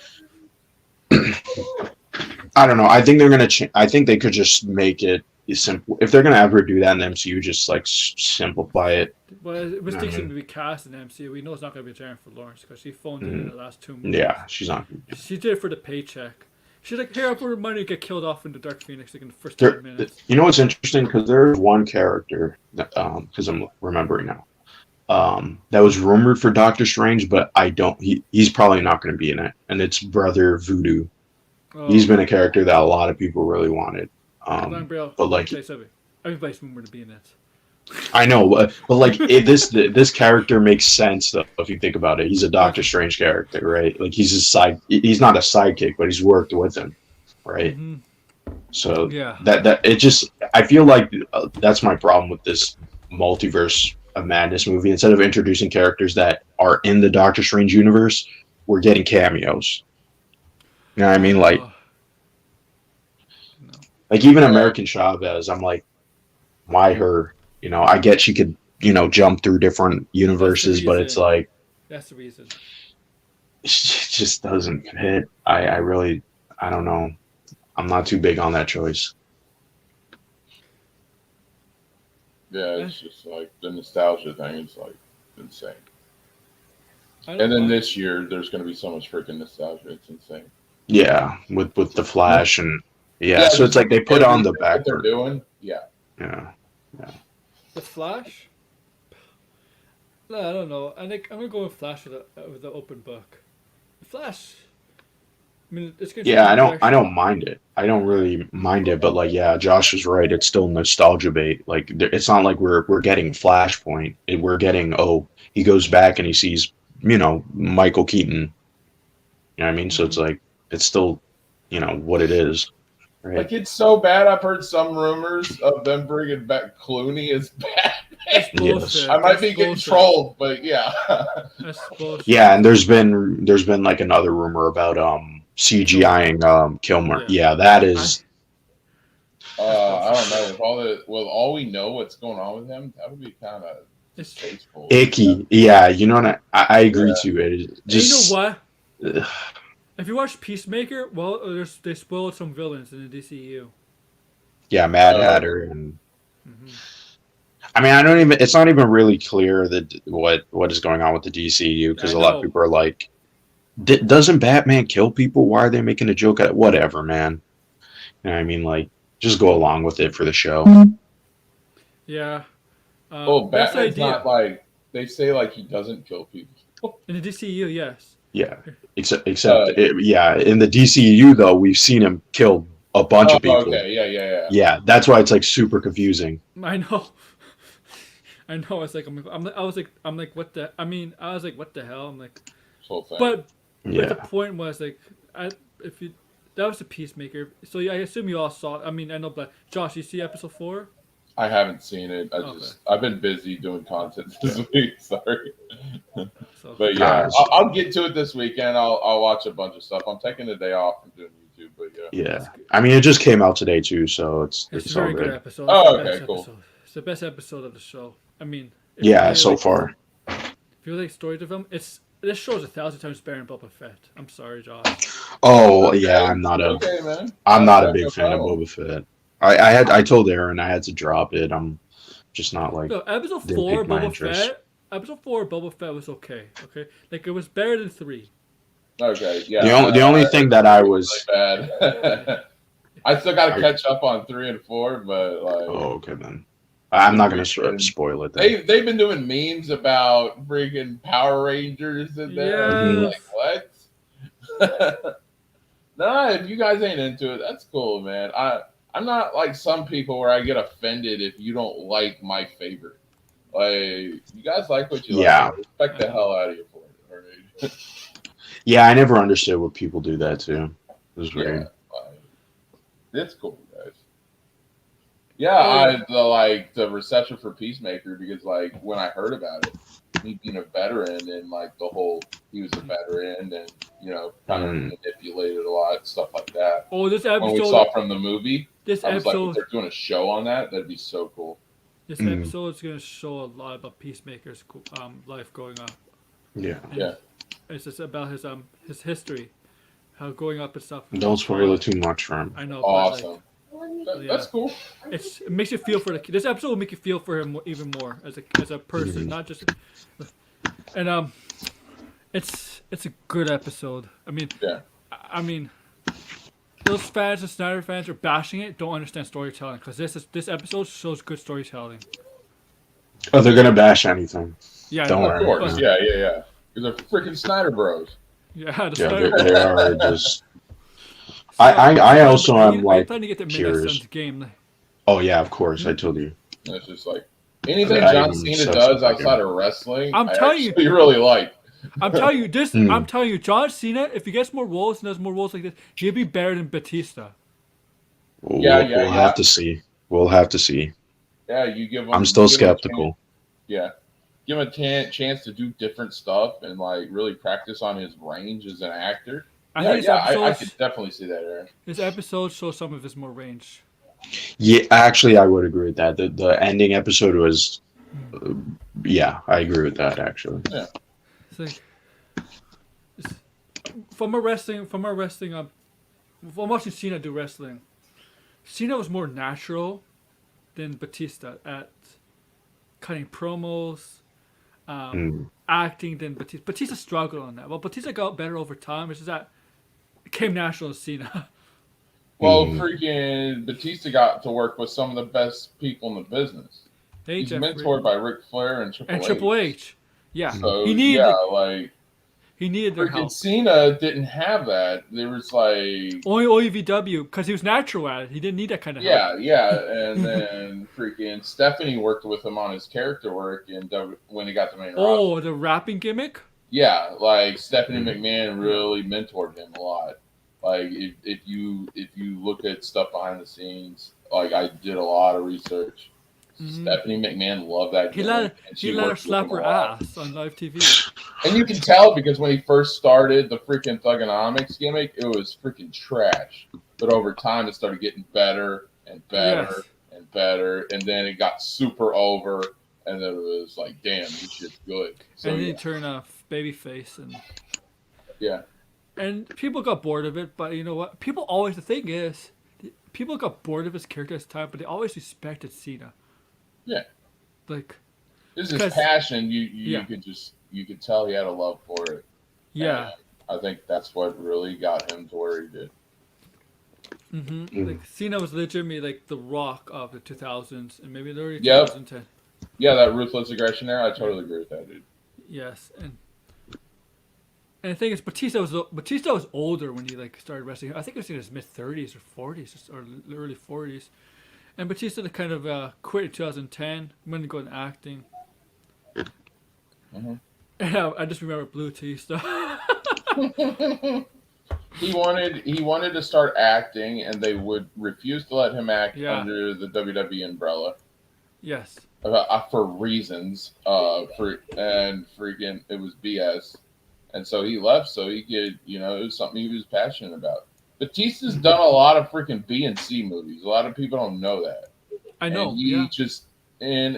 I don't know. I think they're gonna. I think they could just make it simple. If they're gonna ever do that in the MCU, just like simplify it. well, it was I thinking mean, to be cast in the MCU. We know it's not going to be Jennifer Lawrence because she phoned it in the last 2 movies. yeah, she's not. She did it for the paycheck. She's like, here, I put money to get killed off in the Dark Phoenix like in the first 10 minutes. You know what's interesting? Because there's one character that, because I'm remembering now, that was rumored for Doctor Strange, but I don't. He's probably not going to be in it, and it's Brother Voodoo. He's been a character that a lot of people really wanted. But like, everybody's rumored to be in it. I know, but like this character makes sense though if you think about it. He's a Doctor Strange character, right? Like he's his side. He's not a sidekick, but he's worked with him, right? Mm-hmm. So yeah, that it just I feel like that's my problem with this multiverse of madness movie. Instead of introducing characters that are in the Doctor Strange universe, we're getting cameos. You know what I mean? Like even American Chavez, I'm like, why her? You know, I get she could, jump through different universes, but it's like that's the reason. It just doesn't fit. I really, I don't know. I'm not too big on that choice. Yeah, it's just like the nostalgia thing is like insane. And then this year, there's going to be so much freaking nostalgia. It's insane. Yeah, with the Flash and so it's like they put on the back. What they're doing, yeah. The Flash? No, I don't know. I think I'm gonna go with Flash with the open book. The Flash. I mean, it's gonna. Yeah, I don't mind it. I don't really mind it, but like, yeah, Josh is right. It's still nostalgia bait. Like, it's not like we're getting Flashpoint. We're getting he goes back and he sees Michael Keaton. You know what I mean? So it's like it's still what it is. Right. Like it's so bad. I've heard some rumors of them bringing back Clooney as Batman. Yes. I might be getting trolled, but yeah. That's bullshit. Yeah, and there's been like another rumor about CGIing Kilmer. Yeah, that is. I don't know. With all we know what's going on with him, that would be kind of tasteful. Icky. Yeah, I agree too. It is just. You know what? If you watch Peacemaker, well, they spoiled some villains in the DCU. Yeah, Mad Hatter and. I mean, it's not even really clear that what is going on with the DCU because a lot of people are like, doesn't Batman kill people? Why are they making a joke out of whatever, man? You know what I mean? Like, just go along with it for the show. Yeah. Batman's not like, they say like he doesn't kill people. In the DCU, yes. Yeah. Except in the DCU, though, we've seen him kill a bunch of people. Okay, yeah. Yeah, that's why it's like super confusing. I know. It's like I was like, what the? I mean, I was like, what the hell? I'm like, but the point was like, that was a Peacemaker. So I assume you all saw it. I mean, I know, but Josh, you see episode 4? I haven't seen it. I've been busy doing content this week. Sorry. But yeah, I'll get to it this weekend. I'll watch a bunch of stuff. I'm taking a day off from doing YouTube, but yeah. Yeah, I mean, it just came out today too, so it's a very good episode. Cool. It's the best episode of the show. I mean, so far. If you like story development, this show is 1,000 times better than Boba Fett. I'm sorry, Josh. Oh yeah, I'm not a big fan of Boba Fett. I told Aaron I had to drop it. I'm just not like. No, episode 4 Boba Fett was okay. Okay, like it was better than 3. Okay, yeah. The only thing that I was really bad. I still got to catch up on 3 and 4, but like. Oh, okay then. I'm not gonna spoil it. Then. They've been doing memes about freaking Power Rangers in there. Yes. Like what? Nah, if you guys ain't into it, that's cool, man. I'm not like some people where I get offended if you don't like my favorite. Like you guys like what you like. I respect the hell out of you for it. All right? Yeah, I never understood what people do that to. It was weird. It's cool, guys. Yeah, the reception for Peacemaker because like when I heard about it, me being a veteran and like the whole he was a veteran and kind of manipulated a lot stuff like that. Oh, this When we episode. saw from the movie, This I was like, episode. if they're doing a show on that, that'd be so cool. This episode is gonna show a lot about Peacemaker's life growing up. Yeah. And Yeah. It's just about his history, how growing up and stuff. Don't spoil it too much for him. I know. Awesome. But, That's cool. it makes you feel for the kid. This episode will make you feel for him even more as a person, not just. And it's a good episode. I mean, those fans, the Snyder fans, are bashing it. Don't understand storytelling because this episode shows good storytelling. Oh, they're gonna bash anything. Yeah, Don't I know, worry. Of course. but- Yeah. Because they're freaking Snyder Bros. Yeah, the Yeah, Snyder. they are just. I also am I'm like planning to get the curious. Midnight Suns game. Oh yeah, of course. I told you. It's just like anything I John even Cena said does something. outside of wrestling, I'm I telling you. actually really like. I'm telling you this. Hmm. I'm telling you, John Cena. If he gets more roles and does more roles like this, he'll be better than Batista. We'll Yeah. have to see. We'll have to see. Yeah, you give him. I'm still you give him a chance- skeptical. Yeah, give him a chance to do different stuff and like really practice on his range as an actor. I think I could definitely see that, Aaron. his episodes show some of his more range. Yeah, actually, I would agree with that. The ending episode was. Yeah, I agree with that. Actually. It's like from watching Cena do wrestling. Cena was more natural than Batista at cutting promos, acting than Batista. Batista struggled on that. Well, Batista got better over time. It's just that it came natural to Cena. Well, freaking Batista got to work with some of the best people in the business. Hey, He's Jeffrey. mentored by Ric Flair and Triple H. Triple H. Yeah, So he needed their freaking help. Cena didn't have that. There was like Only VW because he was natural at it. He didn't need that kind of help. and then freaking Stephanie worked with him on his character work and when he got the main roster. Oh, the rapping gimmick. Yeah, like Stephanie McMahon really mentored him a lot. Like if you look at stuff behind the scenes, like I did a lot of research. Stephanie McMahon loved that. He gimmick, let her slap her ass on live TV. And you can tell because when he first started the freaking Thugonomics gimmick, it was freaking trash. But over time, it started getting better and better and better, and then it got super over, and then it was like, damn, this shit's good. So And then he turned off babyface and. yeah. And people got bored of it, but you know what? The thing is, people got bored of his character at the time, but they always respected Cena. Yeah. Like, This is passion. You Yeah. you could tell he had a love for it. yeah. And I think that's what really got him to where he did. Like, Cena was legitimately like the Rock of the 2000s and maybe the early Yep. 2010. Yeah, that ruthless aggression there, I totally agree with that, dude. Yes. And the thing is, Batista was older when he like started wrestling. I think he was in his mid 30s or 40s or early 40s. And Batista kind of quit in 2010, went to go into acting. And I just remember Blue Tea stuff. He wanted to start acting, and they would refuse to let him act under the WWE umbrella. Yes. For reasons, freaking it was BS, and so he left so he could, it was something he was passionate about. Batista's done a lot of freaking B and C movies. A lot of people don't know that. I know. And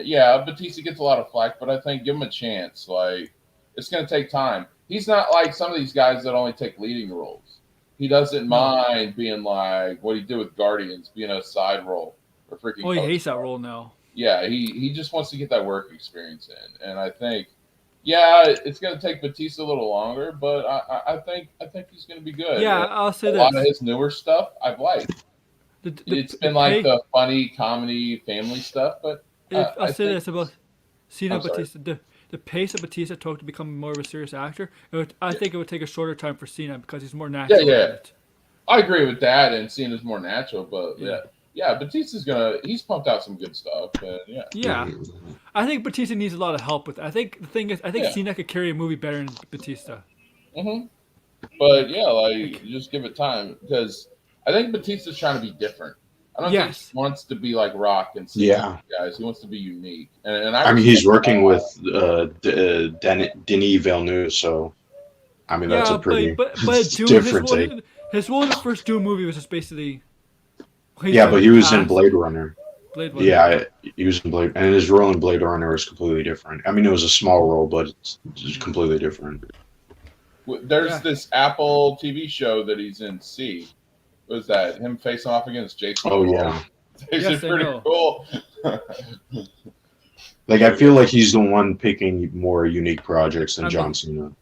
Batista gets a lot of flack, but I think give him a chance. Like, it's going to take time. He's not like some of these guys that only take leading roles. He doesn't mind being like what he did with Guardians, being a side role or freaking. Oh, he hates that role now. Yeah, he just wants to get that work experience in, and I think, it's going to take Batista a little longer, but I think he's going to be good. Yeah, I'll say a lot of his newer stuff I've liked. It's been like the funny comedy family stuff, but I'll say this about Cena I'm sorry. Batista. The pace of Batista took to become more of a serious actor, I think it would take a shorter time for Cena because he's more natural. Yeah. at it. I agree with that, and Cena's more natural, but Batista's he's pumped out some good stuff, and Yeah. I think Batista needs a lot of help with it. I think the thing is, Cena could carry a movie better than Batista. But just give it time, because I think Batista's trying to be different. I don't think Yes. he wants to be like Rock and Cena Yeah. guys. He wants to be unique. And I mean, he's respect working that. with Denis Villeneuve, so I mean that's Yeah, a pretty but Dune, different take. his one of the first Dune movie was just basically. Yeah, but he was in cast. Blade Runner. Blade Runner. Yeah, he was in Blade, and his role in Blade Runner was completely different. I mean, it was a small role, but it's completely different. There's Yeah. this Apple TV show that he's in. C. What was that? Him facing off against Jason. Oh Bourne. yeah, It's Yes, I pretty know. cool. like I feel like he's the one picking more unique projects than I mean- John Cena.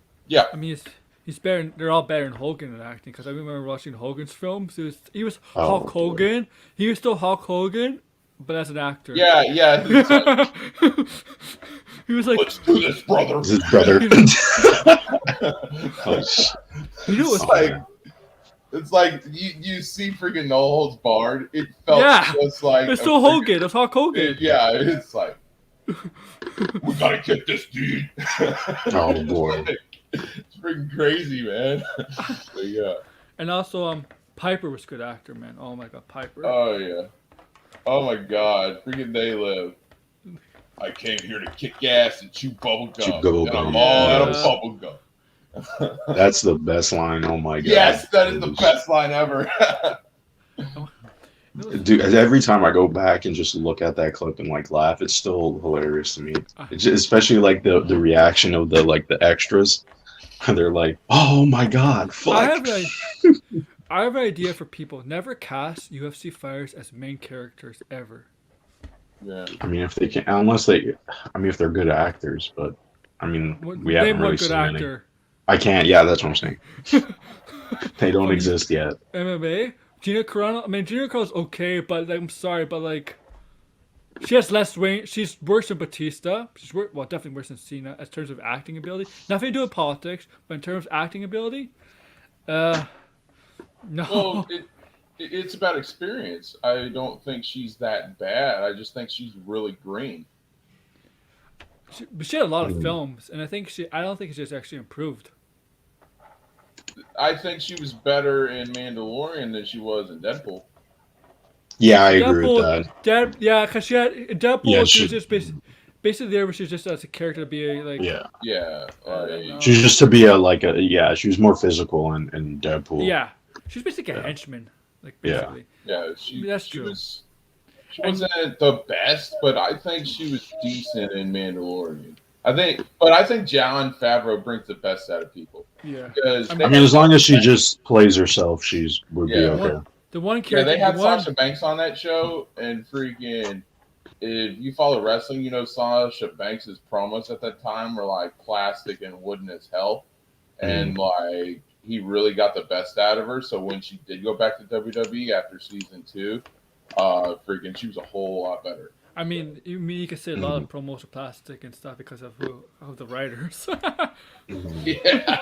I mean, he's better. They're all better than Hogan in acting because I remember watching Hogan's films. He was Oh, Hulk boy. Hogan. He was still Hulk Hogan, but as an actor. Yeah. It's like, He was like, let's do this, brother. His brother. you know, It's like you see freaking No Holds Barred. It felt Yeah. just like it's still Hogan. It's Hulk Hogan. Yeah, it's like we gotta get this dude. Oh boy. It's freaking crazy, man. But yeah. And also, Piper was a good actor, man. Oh my God, Piper. Oh yeah. Oh my God. Freaking They Live. I came here to kick ass and chew bubble gum. Chew bubble and I'm gum. all out of Yeah. bubble gum. That's the best line. Oh my god. Yes, that is the best line ever. Dude, every time I go back and just look at that clip and like laugh, it's still hilarious to me. Especially like the reaction of the extras. They're like, "Oh my god, fuck!" I have an idea for people. Never cast UFC fighters as main characters ever. Yeah. I mean, if they can, unless they, I mean, if they're good actors, but I mean, we haven't Name one really good seen any. actor. I can't. Yeah, that's what I'm saying. They don't exist yet. MMA. Gina Carano. I mean, Gina Carano's okay, but like, I'm sorry, but like, she has less range. She's worse than Batista. Definitely worse than Cena in terms of acting ability. Nothing to do with politics, but in terms of acting ability, no. Well, it's about experience. I don't think she's that bad. I just think she's really green. But she had a lot of films, and I don't think she's actually improved. I think she was better in Mandalorian than she was in Deadpool. Yeah, I agree with that. Because she had in Deadpool. Yeah, she was just basically there, where she was just as a character to be like. Yeah, Yeah. she's just to be she was more physical in Deadpool. Yeah, she's basically a henchman, like basically. Yeah, That's she true. was. She wasn't the best, but I think she was decent in Mandalorian. I think Jon Favreau brings the best out of people. Yeah. Because I mean, as long as she just plays herself, would be okay. The one yeah, character. they had Sasha Banks on that show, and freaking, if you follow wrestling, you know Sasha Banks' promos at that time were like plastic and wooden as hell, and like he really got the best out of her. So when she did go back to WWE after season 2, freaking, she was a whole lot better. I mean, you can say a lot of promos are plastic and stuff because of the writers. Yeah.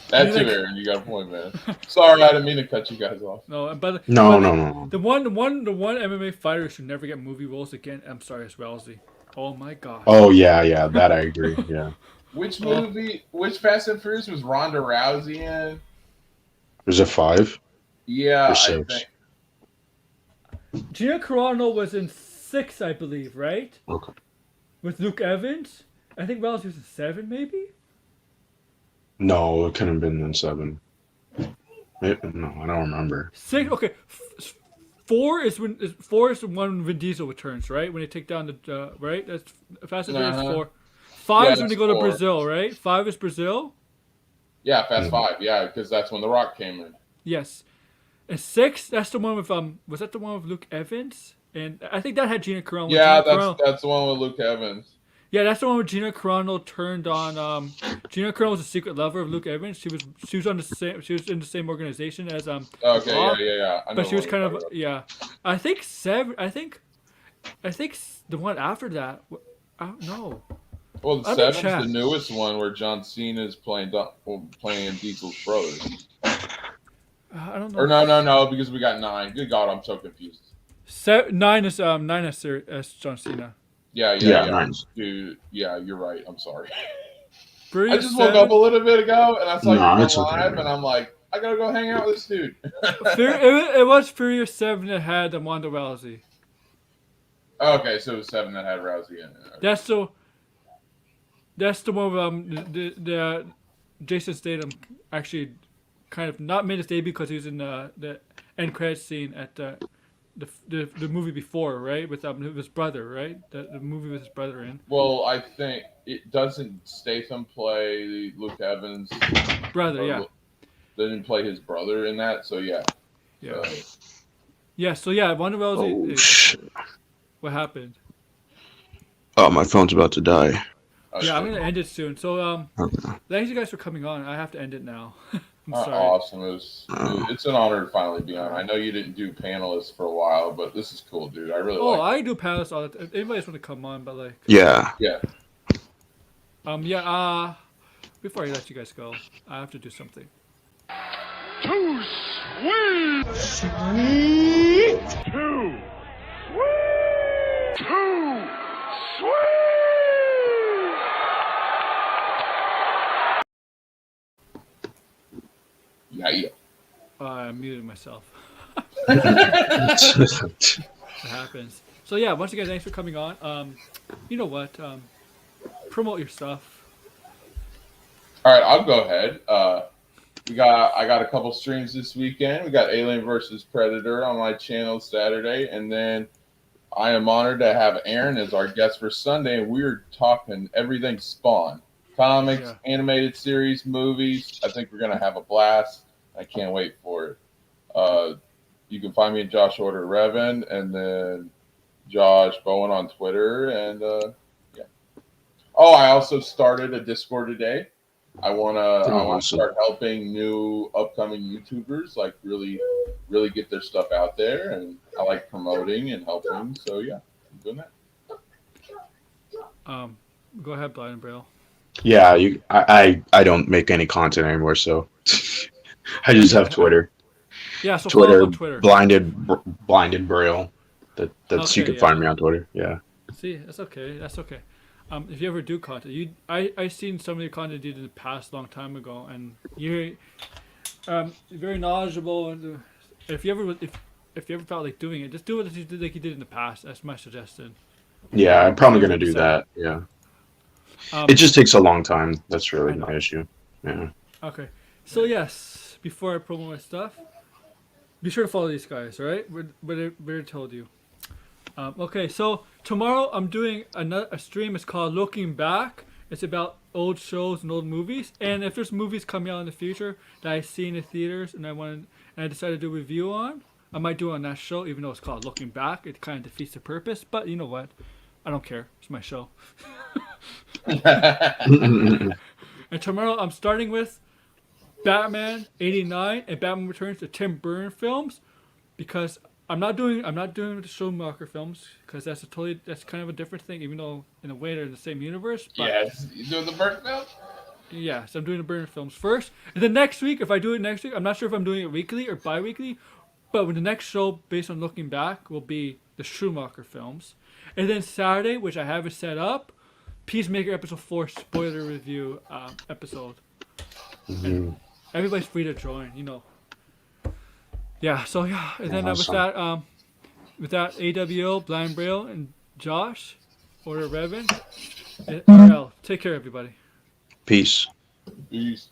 That's too, Aaron. You got a point, man. Sorry, I didn't mean to cut you guys off. No, but No. The one MMA fighter should never get movie roles again. I'm sorry, it's Wellesley. Oh my god. Oh yeah, that I agree. Yeah. Which Fast and Furious was Ronda Rousey in? Was it 5? Yeah, Or I 6? think. Gina Carano was in 6, I believe, right? Okay. With Luke Evans. I think Wellesley was in 7, maybe. No, it couldn't have been in 7. No, I don't remember. 6. Okay. 4 is the one when Vin Diesel returns, right? When they take down the right. That's Fast and Furious 4. 5 is when they go to Brazil, right? 5 is Brazil. Yeah, Fast 5. Yeah, because that's when The Rock came in. Yes. And 6, that's the one with was that the one with Luke Evans? And I think that had Gina Carano. Yeah, that's the one with Luke Evans. Yeah, that's the one where Gina Carano turned on. Gina Carano was a secret lover of Luke Evans. She was on the same. She was in the same organization as Okay, Bob, yeah. I know but she was what kind you're of talking yeah. I think 7. I think the one after that. I don't know. about. Well, the I'm in 7's chat. the newest one where John Cena is playing Diesel's brother. I don't know. Or no, because we got 9. Good God, I'm so confused. 9 is as John Cena. Yeah. Nice. Dude, yeah, you're right. I'm sorry. I Brilliant just woke up a little bit ago and I saw you No, on it's okay, live, man. and I'm like, I gotta go hang out with this dude. It was Furious 7 that had the Ronda Rousey. Okay, so it was 7 that had Rousey in it. Okay. That's the one where the Jason Statham actually kind of not made his debut because he was in the end credits scene at the movie before, right? With his brother, right? The movie with his brother in. Well, I think it doesn't Statham play Luke Evans' brother, yeah. They didn't play his brother in that, so yeah. Yeah. Yeah, so yeah, Ronda Rousey. Oh, shit. What happened? Oh, my phone's about to die. Yeah, I'm gonna end it soon. So thanks you guys for coming on. I have to end it now. I'm sorry. Awesome. It's an honor to finally be on. I know you didn't do panelists for a while, but this is cool, dude. I really like it. I do panelists all the time. If anybody just want to come on, but like Yeah. before I let you guys go, I have to do something. Too sweet! Sweet! Too sweet! Too sweet! Yeah. I muted myself. It happens. So yeah, once again, thanks for coming on. You know what? Promote your stuff. All right, I'll go ahead. I got a couple streams this weekend. We got Alien versus Predator on my channel Saturday, and then I am honored to have Aaron as our guest for Sunday, and we're talking everything Spawn. Comics, animated series, movies. I think we're going to have a blast. I can't wait for it. You can find me at Josh Order Revan, and then Josh Bowen on Twitter. And yeah. Oh, I also started a Discord today. I want to start helping new upcoming YouTubers, like really get their stuff out there. And I like promoting and helping. So yeah, I'm doing that. Go ahead, Blind and Braille. Yeah, I don't make any content anymore, so I just have Twitter. Yeah, so Twitter, follow on Twitter. Blinded Braille. That's you can find me on Twitter. Yeah. See, that's okay. That's okay. If you ever do content, I seen some of your content you did in the past, long time ago, and you're very knowledgeable. And if you ever felt like doing it, just do what you did like you did in the past. That's my suggestion. Yeah, I'm probably gonna do that. Yeah. It just takes a long time. That's really my issue. Yeah. Okay. So yes, before I promote my stuff, be sure to follow these guys. All right? We told you. Okay. So tomorrow I'm doing a stream. It's called Looking Back. It's about old shows and old movies. And if there's movies coming out in the future that I see in the theaters and I decide to do a review on, I might do it on that show. Even though it's called Looking Back, it kind of defeats the purpose. But you know what? I don't care. It's my show. And tomorrow I'm starting with Batman '89 and Batman Returns, the Tim Burton films, because I'm not doing the Schumacher films because that's kind of a different thing, even though in a way they're in the same universe. But yes, you doing the Burton film? Yes, I'm doing the Burton films first, and then next week, if I do it next week, I'm not sure if I'm doing it weekly or bi-weekly, but when the next show based on Looking Back will be the Schumacher films, and then Saturday, which I haven't set up, Peacemaker episode 4 spoiler review episode. And everybody's free to join, you know. Yeah, so yeah, and then awesome. with that AWO, Blind Braille, and Josh, Order Revan, and RL. Take care, everybody. Peace. Peace.